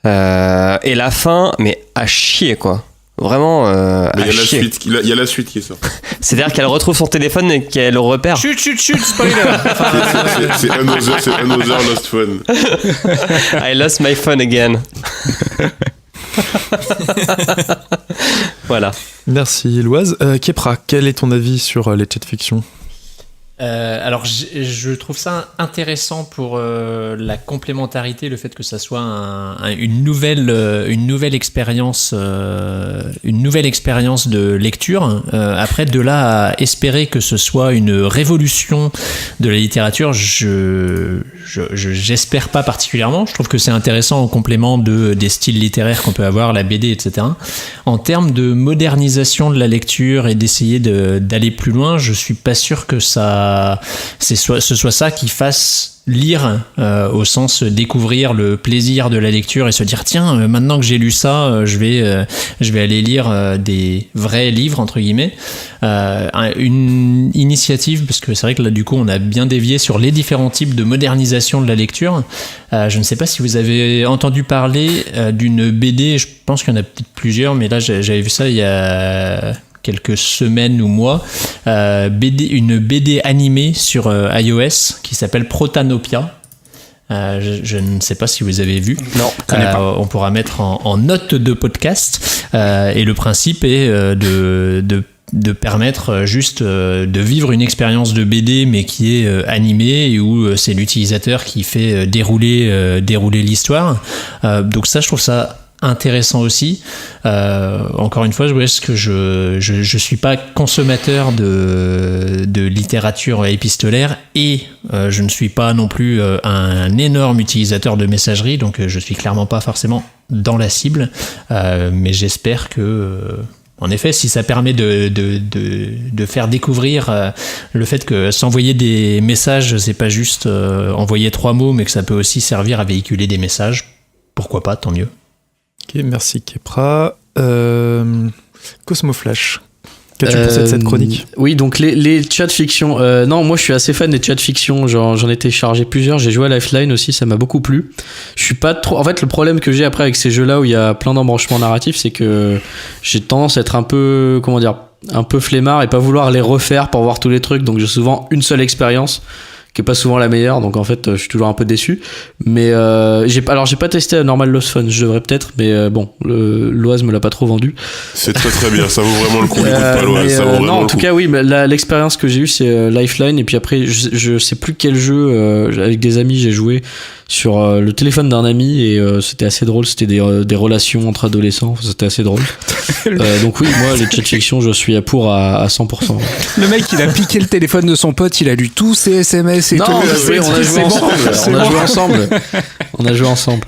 Et la fin, mais à chier, quoi. Vraiment, mais à chier. il y a la suite qui est sortie. C'est-à-dire qu'elle retrouve son téléphone et qu'elle le repère. Chut, spoiler. C'est another lost phone. I lost my phone again. Voilà. Merci Loise. Kepra, quel est ton avis sur les chats fiction ? Alors je trouve ça intéressant pour la complémentarité, le fait que ça soit une nouvelle expérience de lecture. Après, de là à espérer que ce soit une révolution de la littérature, j'espère pas particulièrement. Je trouve que c'est intéressant en complément des styles littéraires qu'on peut avoir, la BD, etc. En termes de modernisation de la lecture et d'essayer d'aller plus loin, je suis pas sûr que ce soit ça qui fasse lire au sens découvrir le plaisir de la lecture et se dire tiens, maintenant que j'ai lu ça, je vais aller lire des vrais livres entre guillemets. Une initiative, parce que c'est vrai que là du coup on a bien dévié sur les différents types de modernisation de la lecture. Je ne sais pas si vous avez entendu parler d'une BD, je pense qu'il y en a peut-être plusieurs, mais là j'avais vu ça il y a quelques semaines ou mois, une BD animée sur iOS qui s'appelle Protanopia. Je ne sais pas si vous avez vu. Non, je connais pas. On pourra mettre en note de podcast. Et le principe est de permettre juste de vivre une expérience de BD mais qui est animée et où c'est l'utilisateur qui fait dérouler l'histoire. Donc ça, je trouve ça intéressant aussi. Encore une fois, je suis pas consommateur de littérature épistolaire et je ne suis pas non plus un énorme utilisateur de messagerie, donc je suis clairement pas forcément dans la cible, mais j'espère que en effet, si ça permet de faire découvrir le fait que s'envoyer des messages, c'est pas juste envoyer 3 mots, mais que ça peut aussi servir à véhiculer des messages, pourquoi pas, tant mieux. Ok, merci Kepra. Cosmoflash, qu'as-tu pensé de cette chronique ? Oui, donc les chats fiction. Non, moi je suis assez fan des chats fiction. J'en ai téléchargé plusieurs. J'ai joué à Lifeline aussi, ça m'a beaucoup plu. Je suis pas trop. En fait, le problème que j'ai après avec ces jeux-là où il y a plein d'embranchements narratifs, c'est que j'ai tendance à être un peu, un peu flemmard et pas vouloir les refaire pour voir tous les trucs. Donc j'ai souvent une seule expérience, qui est pas souvent la meilleure, donc en fait je suis toujours un peu déçu, mais j'ai pas testé Normal Lost Fun, je devrais peut-être, mais bon, l'Oise me l'a pas trop vendu. C'est très très bien, ça vaut vraiment le coup, écoute pas l'Oise, ça vaut vraiment non, en le tout coup. cas oui, mais l'expérience que j'ai eue c'est Lifeline, et puis après je sais plus quel jeu avec des amis j'ai joué sur le téléphone d'un ami, et c'était assez drôle, c'était des relations entre adolescents, c'était assez drôle. Donc oui, moi les chat fiction je suis pour à 100%. Le mec il a piqué le téléphone de son pote, il a lu tous ses SMS et non, tout. on a joué ensemble. On a joué ensemble.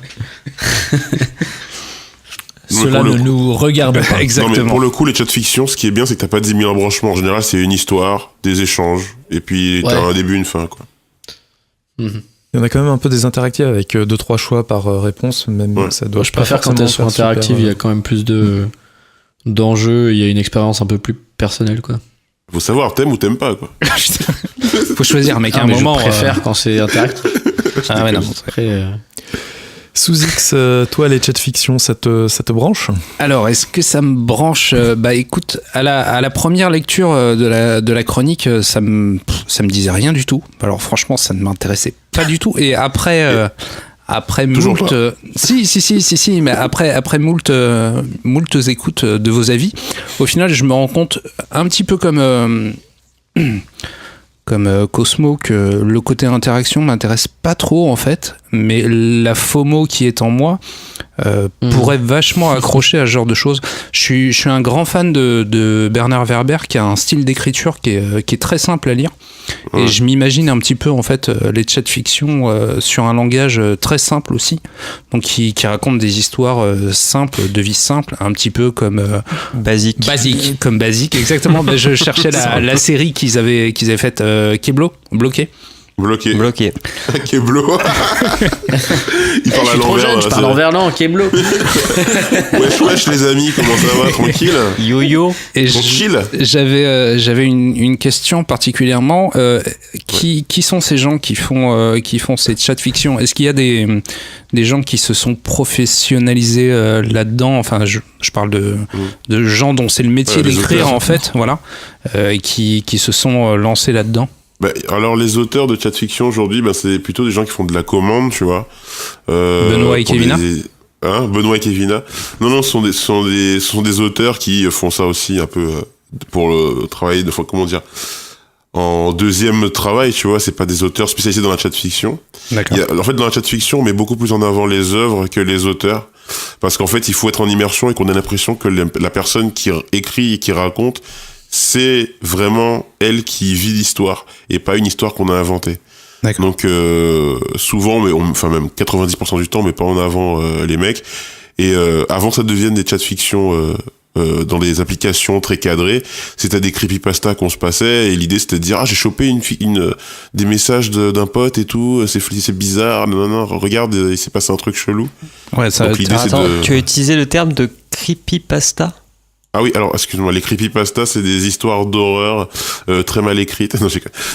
Cela ne nous regarde pas. Exactement. Non, mais pour le coup, les chats fiction, ce qui est bien, c'est que t'as pas 10 000 embranchements. En général, c'est une histoire, des échanges, et puis t'as un début, une fin, quoi. Il y en a quand même un peu des interactifs avec 2-3 choix par réponse, même ça doit. Je préfère quand elles sont interactives, il y a quand même plus d'enjeux, il y a une expérience un peu plus personnelle, quoi. Faut savoir, t'aimes ou t'aimes pas, quoi. Faut choisir, mec, à un moment. Je préfère quand c'est interactif. Ah ouais, non. Après, Sous-X, toi, les chats fiction, ça te branche ? Alors, est-ce que ça me branche ? Bah écoute, à la première lecture de la chronique, ça me disait rien du tout. Alors franchement, ça ne m'intéressait pas du tout. Et après Toujours moult, si, mais après moult écoutes de vos avis, au final, je me rends compte un petit peu comme Cosmo que le côté interaction m'intéresse pas trop en fait, mais la FOMO qui est en moi pourrait vachement accrocher à ce genre de choses. Je suis un grand fan de Bernard Werber qui a un style d'écriture qui est très simple à lire. Et je m'imagine un petit peu en fait les chats fiction sur un langage très simple aussi, donc qui raconte des histoires simples, de vie simple, un petit peu comme Basique, exactement. Je cherchais la série qu'ils avaient faite, qui est bloquée. Bloqué. Keblo. Il parle à l'envers. Je parle envers, non, Keblo. Wesh les amis, comment ça va, tranquille? Yo-yo. Et Tranquille. j'avais une question particulièrement. Qui sont ces gens qui font cette chat fiction? Est-ce qu'il y a des gens qui se sont professionnalisés là-dedans? Enfin, je parle de gens dont c'est le métier d'écrire en fait, voilà, qui se sont lancés là-dedans. Alors les auteurs de chat fiction aujourd'hui, c'est plutôt des gens qui font de la commande, tu vois. Benoît et Kevina. Benoît et Kevina. Non, ce sont des auteurs qui font ça aussi un peu pour le travail de, comment dire, en deuxième travail, tu vois. C'est pas des auteurs spécialisés dans la chat fiction. D'accord. En fait, dans la chat fiction, on met beaucoup plus en avant les œuvres que les auteurs. Parce qu'en fait, il faut être en immersion et qu'on ait l'impression que la personne qui écrit et qui raconte, c'est vraiment elle qui vit l'histoire et pas une histoire qu'on a inventée. D'accord. Donc souvent, même 90% du temps, on met pas en avant les mecs. Et avant que ça devienne des chats fiction dans des applications très cadrées, c'était des creepypasta qu'on se passait et l'idée c'était de dire j'ai chopé des messages d'un pote et tout, c'est bizarre, non, regarde, il s'est passé un truc chelou. Ouais, ça. Donc, l'idée, Tu as utilisé le terme de creepypasta? Ah oui, alors excuse-moi, les creepypasta, c'est des histoires d'horreur très mal écrites. Non,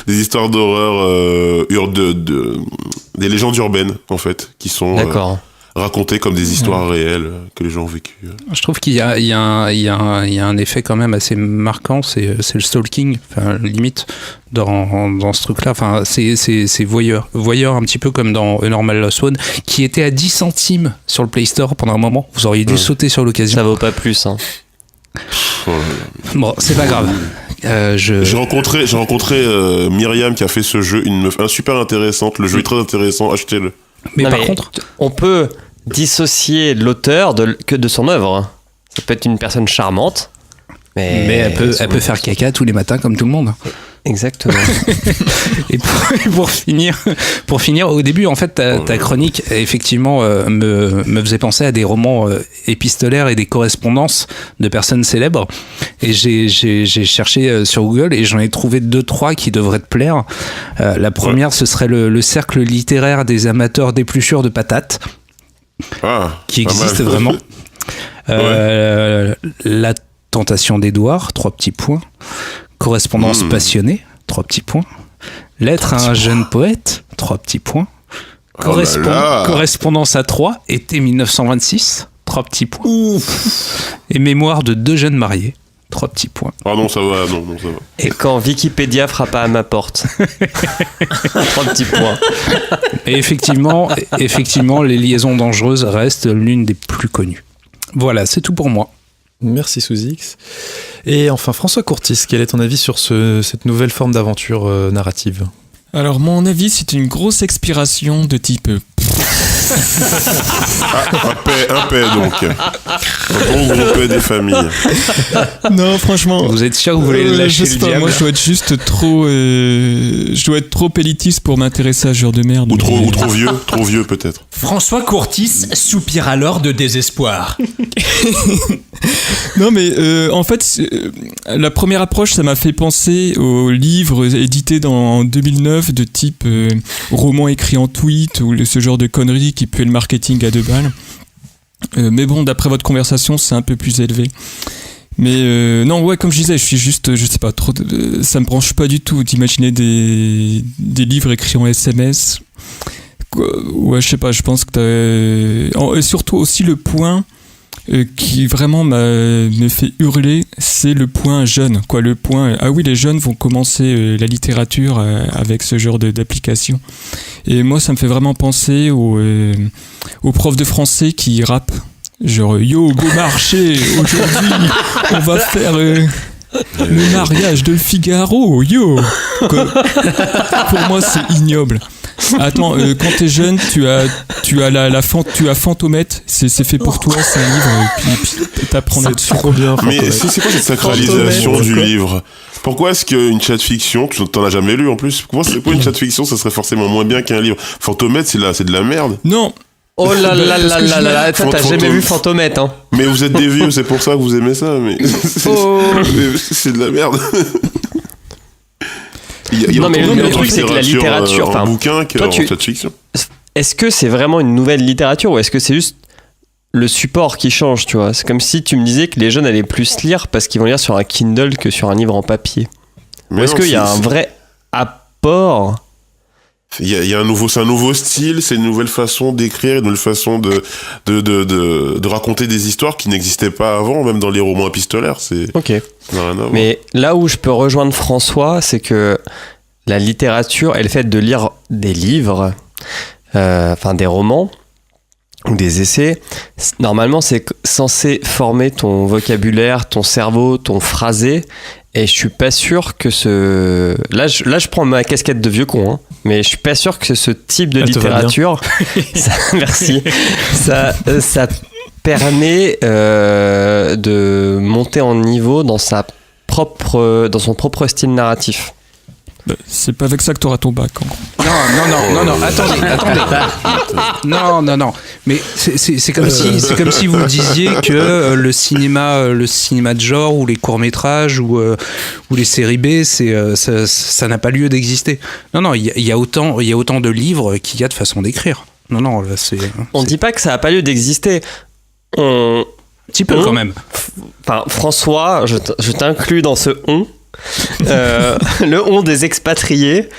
des histoires d'horreur des légendes urbaines en fait, qui sont racontées comme des histoires réelles que les gens ont vécues. Je trouve qu'il y a un effet quand même assez marquant, c'est le stalking, enfin limite dans ce truc-là. Enfin, c'est voyeur un petit peu comme dans A Normal Lost One, qui était à 10 centimes sur le Play Store pendant un moment. Vous auriez dû sauter sur l'occasion. Ça vaut pas plus, hein. Bon, c'est pas grave. J'ai rencontré Myriam qui a fait ce jeu, une meuf super intéressante. Le jeu est très intéressant, achetez-le. Mais par contre, on peut dissocier l'auteur que de son œuvre. Ça peut être une personne charmante, mais elle peut faire caca tous les matins comme tout le monde. Exactement. Et pour finir, au début, en fait, ta chronique, effectivement, me faisait penser à des romans épistolaires et des correspondances de personnes célèbres. Et j'ai cherché sur Google et j'en ai trouvé 2-3 qui devraient te plaire. La première, ce serait le cercle littéraire des amateurs d'épluchures de patates, qui existe vraiment. La tentation d'Édouard, 3 petits points. Correspondance passionnée, 3 petits points. Lettre à un jeune poète, 3 petits points. Correspondance à 3, été 1926, 3 petits points. Ouf. Et mémoire de 2 jeunes mariés, 3 petits points. Ah non, ça va, non, ça va. Et quand Wikipédia frappa à ma porte, 3 petits points. Et effectivement, les liaisons dangereuses restent l'une des plus connues. Voilà, c'est tout pour moi. Merci Sous-X. Et enfin, François Courtis, quel est ton avis sur cette nouvelle forme d'aventure narrative? Alors, mon avis, c'est une grosse expiration de type... un paix donc. Un bon gros paix des familles. Non, franchement. Vous êtes sûr que vous voulez lâcher le diable? Moi, je dois être juste trop... je dois être trop élitiste pour m'intéresser à ce genre de merde. Ou trop vieux peut-être. François Courtis soupire alors de désespoir. Non, mais en fait, la première approche, ça m'a fait penser aux livres édités en 2009 de type roman écrit en tweet ou ce genre de conneries qui puait le marketing à 2 balles. Mais bon, d'après votre conversation, c'est un peu plus élevé. Mais non, ouais, comme je disais, je suis juste, je sais pas, trop. Ça me branche pas du tout d'imaginer des livres écrits en SMS. Ouais, je sais pas, je pense que et surtout aussi le point qui vraiment me fait hurler, c'est le point jeune, quoi. Le point, ah oui, les jeunes vont commencer la littérature avec ce genre d'application. Et moi, ça me fait vraiment penser aux profs de français qui rappent. Genre, yo, beau marché, aujourd'hui, on va faire le mariage de Figaro, yo. Pour moi, c'est ignoble. Attends, quand t'es jeune, tu as Fantomètre, c'est fait pour toi, c'est un livre, puis t'apprends là-dessus. Trop bien. Mais c'est quoi cette sacralisation du livre? Pourquoi est-ce qu'une chat fiction, tu t'en as jamais lu en plus, pourquoi une chat fiction, ça serait forcément moins bien qu'un livre? Fantomètre, c'est de la merde. Non. Oh là là là là là là, t'as jamais vu Fantomètre, hein? Mais vous êtes des vieux, c'est pour ça que vous aimez ça, mais c'est de la merde. Non, mais le truc, c'est que la littérature, en bouquin que toi, en science-fiction. Est-ce que c'est vraiment une nouvelle littérature ou est-ce que c'est juste le support qui change, tu vois? C'est comme si tu me disais que les jeunes allaient plus lire parce qu'ils vont lire sur un Kindle que sur un livre en papier. Ou est-ce qu'il y a un vrai apport? Il y a c'est un nouveau style, c'est une nouvelle façon d'écrire, une nouvelle façon de raconter des histoires qui n'existaient pas avant, même dans les romans épistolaires. Ok. Mais là où je peux rejoindre François, c'est que la littérature et le fait de lire des livres, des romans ou des essais, normalement c'est censé former ton vocabulaire, ton cerveau, ton phrasé. Et je suis pas sûr que Là, je prends ma casquette de vieux con, hein, mais je suis pas sûr que ce type de littérature, merci, ça permet de monter en niveau dans son propre style narratif. C'est pas avec ça que t'auras ton bac. En gros. Non, attendez. Non. Mais c'est comme si vous disiez que le cinéma de genre ou les courts-métrages ou les séries B, ça n'a pas lieu d'exister. Non, il y a autant de livres qu'il y a de façons d'écrire. Non, là, on dit pas que ça n'a pas lieu d'exister. Un petit peu quand même. Enfin, François, je t'inclus dans ce on. Le on des expatriés,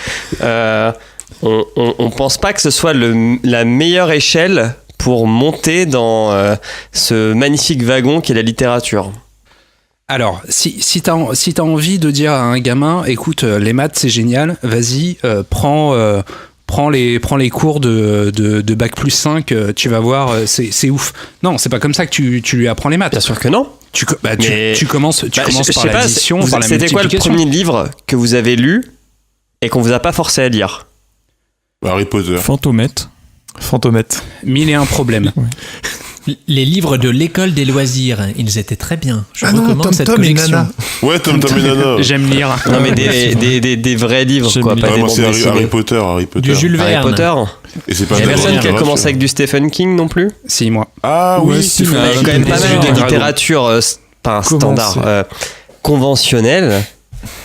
on pense pas que ce soit la meilleure échelle pour monter dans ce magnifique wagon qu'est la littérature. Alors, si t'as envie de dire à un gamin, écoute, les maths c'est génial, vas-y, prends les cours de bac plus 5, tu vas voir, c'est ouf. Non, c'est pas comme ça que tu lui apprends les maths. Bien sûr que non. Tu commences par l'addition, par la multiplication. C'était quoi le premier livre que vous avez lu et qu'on vous a pas forcé à lire? Harry Potter. Fantomètre. 1001 problèmes. Ouais. Les livres de l'école des loisirs, ils étaient très bien. Je recommande cette collection. Ouais, Tom et Nana. J'aime lire. Non, mais des vrais livres, quoi. Pas des moi, c'est bandes Harry Potter. Du Jules Verne. Harry Potter. Et c'est pas il y a personne qui a commencé avec du Stephen King non plus? Si, moi. Ah oui, il y a quand même pas mal de littérature standard conventionnelle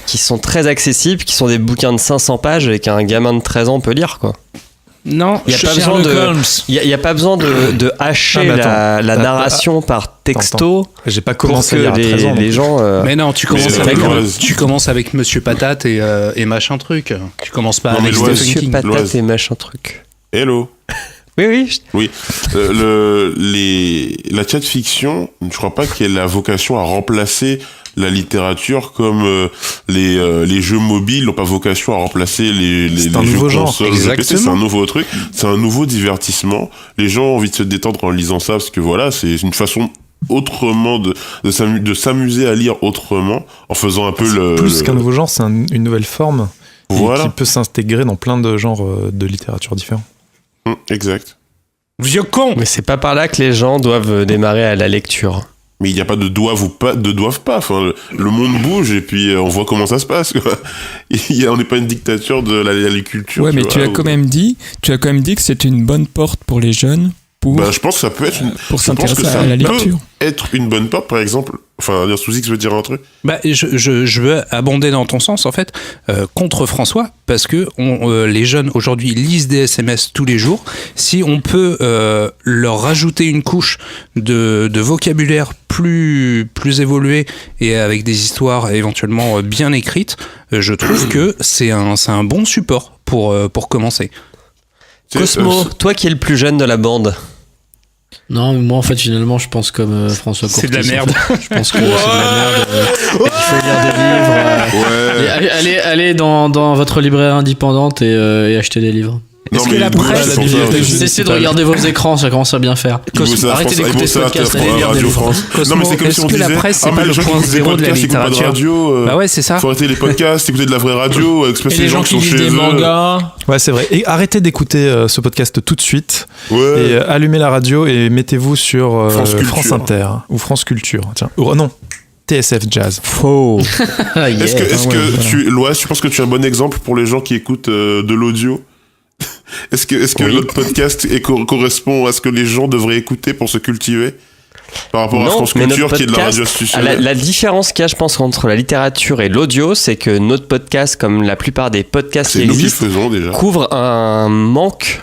qui sont très accessibles, qui sont des bouquins de 500 pages et qu'un gamin de 13 ans peut lire, quoi. Non, il n'y a pas besoin de hacher la narration par texto. J'ai pas commencé à lire à 13 ans. Les gens. Mais non, tu commences avec Monsieur Patate et machin truc. Tu commences pas avec Monsieur Patate et machin truc. Hello. Oui. La chat-fiction, je crois pas qu'elle a la vocation à remplacer la littérature comme les jeux mobiles n'ont pas vocation à remplacer les jeux consoles. Exactement. C'est un nouveau truc, c'est un nouveau divertissement. Les gens ont envie de se détendre en lisant ça parce que voilà, c'est une façon autrement de s'amuser à lire autrement en faisant un peu plus qu'un nouveau genre, c'est une nouvelle forme qui peut s'intégrer dans plein de genres de littérature différents. Exact. Vieux con. Mais c'est pas par là que les gens doivent démarrer à la lecture. Mais il n'y a pas de doivent ou pas de doivent pas. Enfin, le monde bouge et puis on voit comment ça se passe. Quoi. On n'est pas une dictature de la culture. Ouais, mais tu as quand même dit que c'était une bonne porte pour les jeunes. Je pense que ça peut être pour s'intéresser à la lecture. Être une bonne porte, par exemple. Enfin, Sous X veut dire un truc. Je veux abonder dans ton sens, en fait, contre François, parce que les jeunes aujourd'hui lisent des SMS tous les jours. Si on peut leur rajouter une couche de vocabulaire plus évolué et avec des histoires éventuellement bien écrites, je trouve que c'est un bon support pour commencer. Cosmo, toi qui es le plus jeune de la bande. Non, moi en fait finalement je pense comme François Courtis. C'est de la merde. Je pense que c'est de la merde. Il faut lire des livres. Allez dans votre librairie indépendante et acheter des livres. Est-ce que la presse... Cessez de regarder vos écrans, ça commence à bien faire. Arrêtez d'écouter ce podcast, allez lire des livres. Non mais c'est comme si on disait, la presse c'est pas le point zéro de la littérature. Bah ouais, c'est ça. Faut arrêter les podcasts, écouter de la vraie radio, et les gens qui lisent des mangas. Ouais, c'est vrai. Et arrêtez d'écouter ce podcast tout de suite. Et allumez la radio et mettez-vous sur France Inter ou France Culture. Tiens, non. TSF Jazz. Faux. Est-ce que Loïs, tu penses que tu es un bon exemple pour les gens qui écoutent de l'audio? Est-ce que notre podcast correspond à ce que les gens devraient écouter pour se cultiver? Par rapport à France mais notre Culture, qui est de la podcast, radio institutionnelle. la différence qu'il y a, je pense, entre la littérature et l'audio, c'est que notre podcast, comme la plupart des podcasts qui C'est nous qui existent, faisons déjà. couvre un manque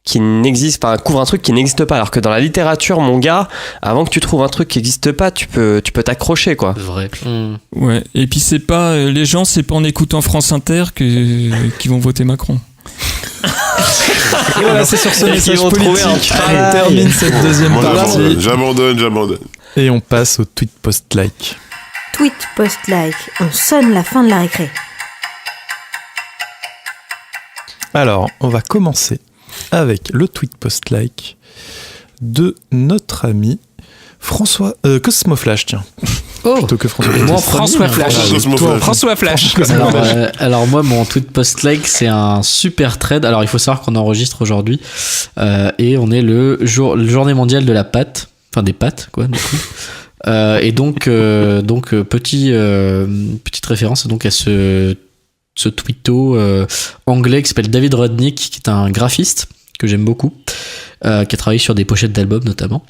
qui n'existe pas, couvre un truc qui n'existe pas. Alors que dans la littérature, mon gars, avant que tu trouves un truc qui n'existe pas, tu peux t'accrocher, quoi. Vrai. Ouais. Et puis c'est pas les gens, c'est pas en écoutant France Inter qui vont voter Macron. Et voilà, c'est sur ce Et message ils vont trouver politique un qu'on travail. termine cette deuxième Moi, partie. j'abandonne. Et on passe au tweet post-like. Tweet post-like, on sonne la fin de la récré. Alors, on va commencer avec le tweet post-like de notre ami François Cosmoflash, tiens. Oh, Plutôt que François. moi, François Flash. Cosmoflash. François Flash. Alors moi, mon tweet post-like, c'est un super thread. Alors il faut savoir qu'on enregistre aujourd'hui et on est le journée mondiale de la pâte, enfin des pâtes quoi du coup. Et donc petite référence donc à ce tweeto anglais qui s'appelle David Rudnick, qui est un graphiste que j'aime beaucoup, qui a travaillé sur des pochettes d'albums notamment,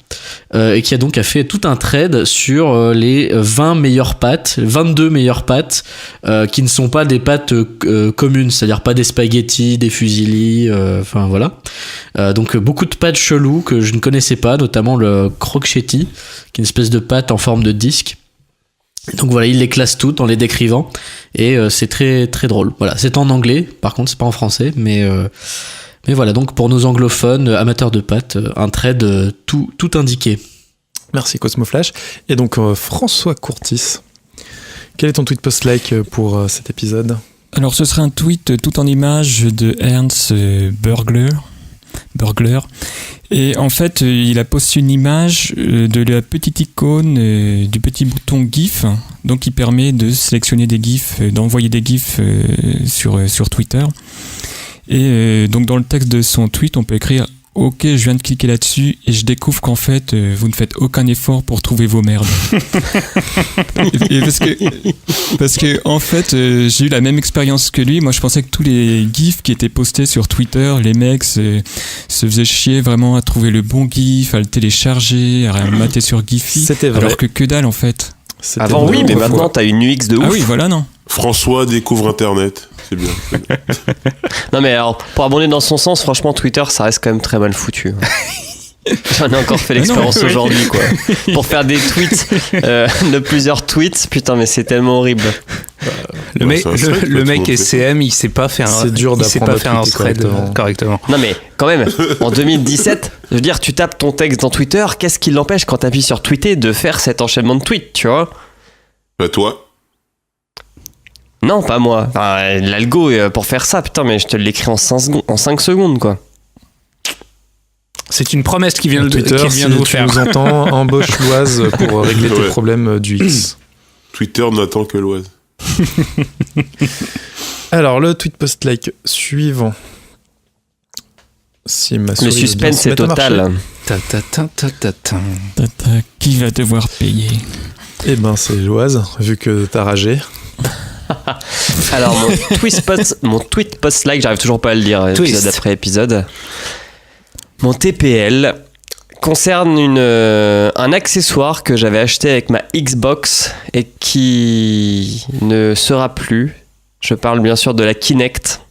et qui a fait tout un thread sur les 22 meilleures pâtes qui ne sont pas des pâtes communes, c'est-à-dire pas des spaghettis, des fusilli, enfin voilà. Donc beaucoup de pâtes cheloues que je ne connaissais pas, notamment le crocetti, qui est une espèce de pâte en forme de disque. Donc voilà, il les classe toutes en les décrivant, et c'est très très drôle. Voilà, c'est en anglais, par contre c'est pas en français, mais voilà, donc pour nos anglophones amateurs de pâtes, un trade tout indiqué. Merci Cosmoflash. Et donc François Courtis, quel est ton tweet post-like pour cet épisode ? Alors ce serait un tweet tout en images de Ernst Burgler. Et en fait, il a posté une image de la petite icône du petit bouton GIF, donc qui permet de sélectionner des GIFs, d'envoyer des GIFs sur Twitter. Et donc dans le texte de son tweet, on peut écrire « Ok, je viens de cliquer là-dessus et je découvre qu'en fait, vous ne faites aucun effort pour trouver vos merdes. » Et parce que en fait, j'ai eu la même expérience que lui. Moi, je pensais que tous les gifs qui étaient postés sur Twitter, les mecs se faisaient chier vraiment à trouver le bon gif, à le télécharger, à le mater sur Giphy. C'était vrai. Alors que dalle en fait. C'était Avant, vrai, oui, mais autrefois. maintenant, t'as une UX de ouf. Ah oui, voilà, non. François découvre Internet. C'est bien. Non, mais alors, pour abonder dans son sens, franchement, Twitter, ça reste quand même très mal foutu. J'en ai encore fait l'expérience Ah non, aujourd'hui, quoi. Pour faire des tweets, de plusieurs tweets, putain, mais c'est tellement horrible. Le Ouais, mec, c'est un site, le tout mec monde fait ça. SCM, il sait pas faire C'est dur d'apprendre à un tweeter thread correctement. Non, mais quand même, en 2017, je veux dire, tu tapes ton texte dans Twitter, qu'est-ce qui l'empêche quand t'appuies sur tweeter de faire cet enchaînement de tweets, tu vois ? Bah toi, Non, pas moi. Enfin, l'algo, pour faire ça, putain, mais je te l'écris en 5 secondes, quoi. C'est une promesse qui vient de Twitter, si vous tu faire. nous entends, embauche Loise pour régler tes Ouais. problèmes du X. Twitter n'attend que l'Oise. Alors, le tweet post-like suivant. Si ma Le souris veut bien suspense se est mettre à marcher. total. Qui va devoir payer? Eh ben, c'est Loise, vu que t'as ragé. Alors, mon tweet post-like, j'arrive toujours pas à le dire, épisode après épisode. Mon TPL concerne un accessoire que j'avais acheté avec ma Xbox et qui ne sera plus. Je parle bien sûr de la Kinect.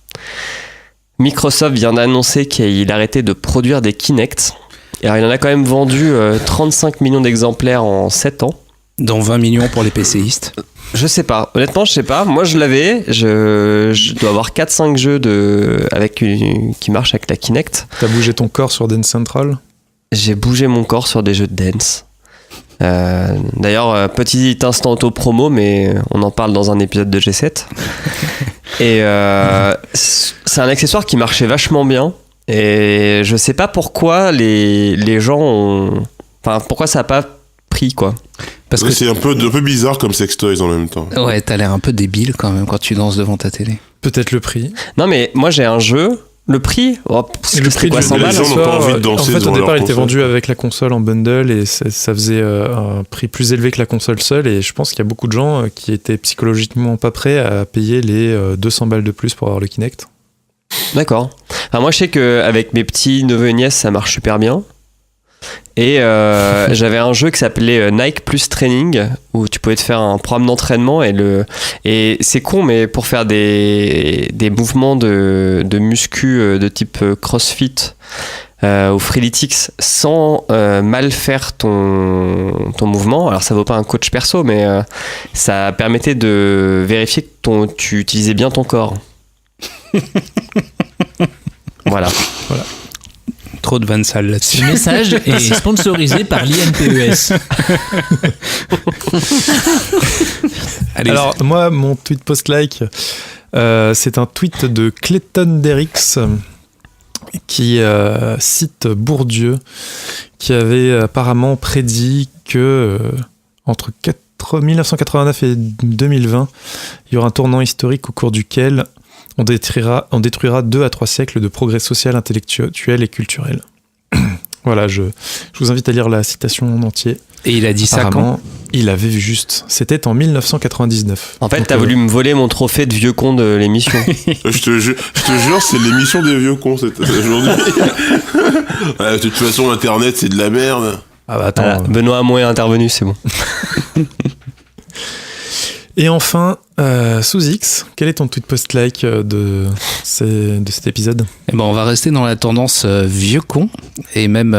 Microsoft vient d'annoncer qu'il arrêtait de produire des Kinect. Et alors, il en a quand même vendu 35 millions d'exemplaires en 7 ans. Dans 20 millions pour les PCistes. Je sais pas, honnêtement je sais pas, moi je l'avais, je dois avoir 4-5 jeux qui marchent avec la Kinect. T'as bougé ton corps sur Dance Central ? J'ai bougé mon corps sur des jeux de dance. D'ailleurs, petit instant auto-promo, mais on en parle dans un épisode de G7. Et c'est un accessoire qui marchait vachement bien, et je sais pas pourquoi les gens ont... Enfin, pourquoi ça a pas pris, quoi. Parce Ouais, que c'est un peu bizarre comme sextoys en même temps. ouais, t'as l'air un peu débile quand même quand tu danses devant ta télé. Peut-être le prix. Non mais moi j'ai un jeu, le prix, Et le prix quoi, du 100 les balles gens n'ont pas envie de danser en fait, au devant départ, leur il était console. vendu avec la console en bundle et ça faisait un prix plus élevé que la console seule. Et je pense qu'il y a beaucoup de gens qui étaient psychologiquement pas prêts à payer les 200 balles de plus pour avoir le Kinect. D'accord. Enfin, moi, je sais qu'avec mes petits neveux et nièces, ça marche super bien. Et j'avais un jeu qui s'appelait Nike Plus Training, où tu pouvais te faire un programme d'entraînement et c'est con, mais pour faire des mouvements de muscu de type CrossFit ou Freeletics sans mal faire ton mouvement. Alors ça vaut pas un coach perso, mais ça permettait de vérifier que tu utilisais bien ton corps. Voilà. Trop de vannes sales là-dessus. Ce message est sponsorisé par l'INPES. Alors, moi, mon tweet post-like, c'est un tweet de Clayton Derricks qui cite Bourdieu, qui avait apparemment prédit que entre 1989 et 2020, il y aura un tournant historique au cours duquel on détruira 2 à 3 siècles de progrès social, intellectuel et culturel. Voilà, je vous invite à lire la citation en entier. Et il a dit ça quand ? Il avait vu juste. C'était en 1999. En fait, t'as voulu me voler mon trophée de vieux con de l'émission. Je te jure, c'est l'émission des vieux cons aujourd'hui. De toute façon, Internet, c'est de la merde. Ah bah attends. Voilà, Benoît Hamon est intervenu, c'est bon. Et enfin, sous X, quel est ton tweet post-like de cet épisode ? Eh ben, on va rester dans la tendance vieux con et même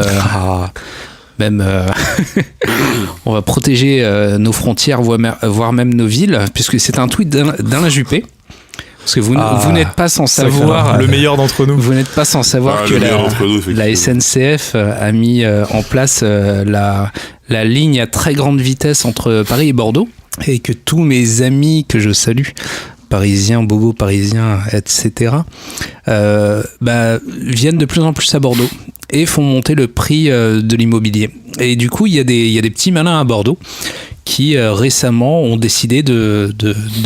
on va protéger nos frontières, voire même nos villes, puisque c'est un tweet d'Alain Juppé. Parce que vous n'êtes pas sans savoir... Le meilleur d'entre nous. Vous n'êtes pas sans savoir que la SNCF a mis en place la ligne à très grande vitesse entre Paris et Bordeaux. Et que tous mes amis que je salue, parisiens, bobos parisiens, etc., viennent de plus en plus à Bordeaux et font monter le prix de l'immobilier. Et du coup, il y a des petits malins à Bordeaux qui récemment ont décidé de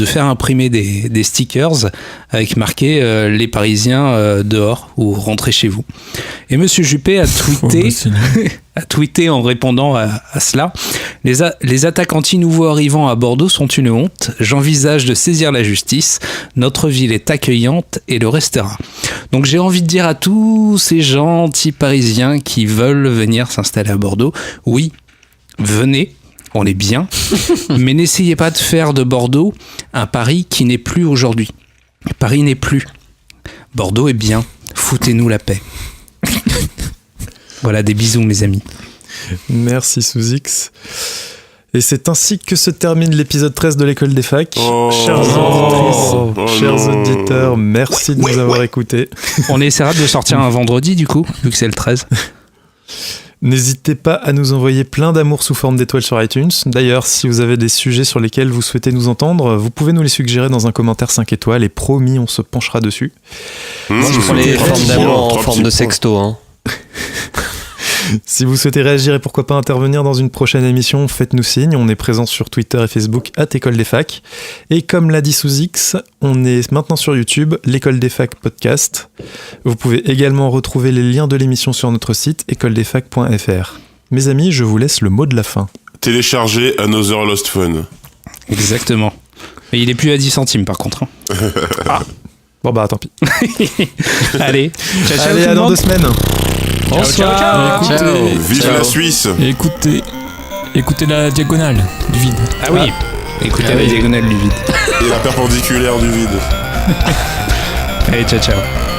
faire imprimer des stickers avec marqué les Parisiens dehors ou rentrez chez vous. Et Monsieur Juppé a tweeté en répondant à cela: les attaques anti-nouveaux arrivants à Bordeaux sont une honte. J'envisage de saisir la justice. Notre ville est accueillante et le restera. Donc j'ai envie de dire à tous ces gens anti-parisiens qui veulent venir s'installer à Bordeaux, oui, venez. On est bien, mais n'essayez pas de faire de Bordeaux un Paris qui n'est plus aujourd'hui. Paris n'est plus. Bordeaux est bien. Foutez-nous la paix. Voilà, des bisous mes amis. Merci sous X. Et c'est ainsi que se termine l'épisode 13 de l'école des facs. Chères auditrices, chers auditeurs, merci de nous avoir écoutés. On essaiera de sortir un vendredi du coup, vu que c'est le 13. N'hésitez pas à nous envoyer plein d'amour sous forme d'étoiles sur iTunes. D'ailleurs, si vous avez des sujets sur lesquels vous souhaitez nous entendre, vous pouvez nous les suggérer dans un commentaire 5 étoiles et promis, on se penchera dessus. Moi, je prends les formes d'amour en forme de sexto. Hein. Si vous souhaitez réagir et pourquoi pas intervenir dans une prochaine émission, faites-nous signe. On est présent sur Twitter et Facebook @École des Facs. Et comme l'a dit sous X, on est maintenant sur YouTube, l'École des Facs podcast. Vous pouvez également retrouver les liens de l'émission sur notre site écoledesfacs.fr. Mes amis, je vous laisse le mot de la fin. Téléchargez Another Lost Fun. Exactement. Et il est plus à 10 centimes par contre. Ah. Bon bah tant pis. Allez, ciao, ciao. Allez, à dans 2 semaines. Bonsoir. Vive la Suisse. Écoutez la diagonale du vide. Ah oui. Écoutez la diagonale du vide. Et la perpendiculaire du vide. Allez, ciao, ciao.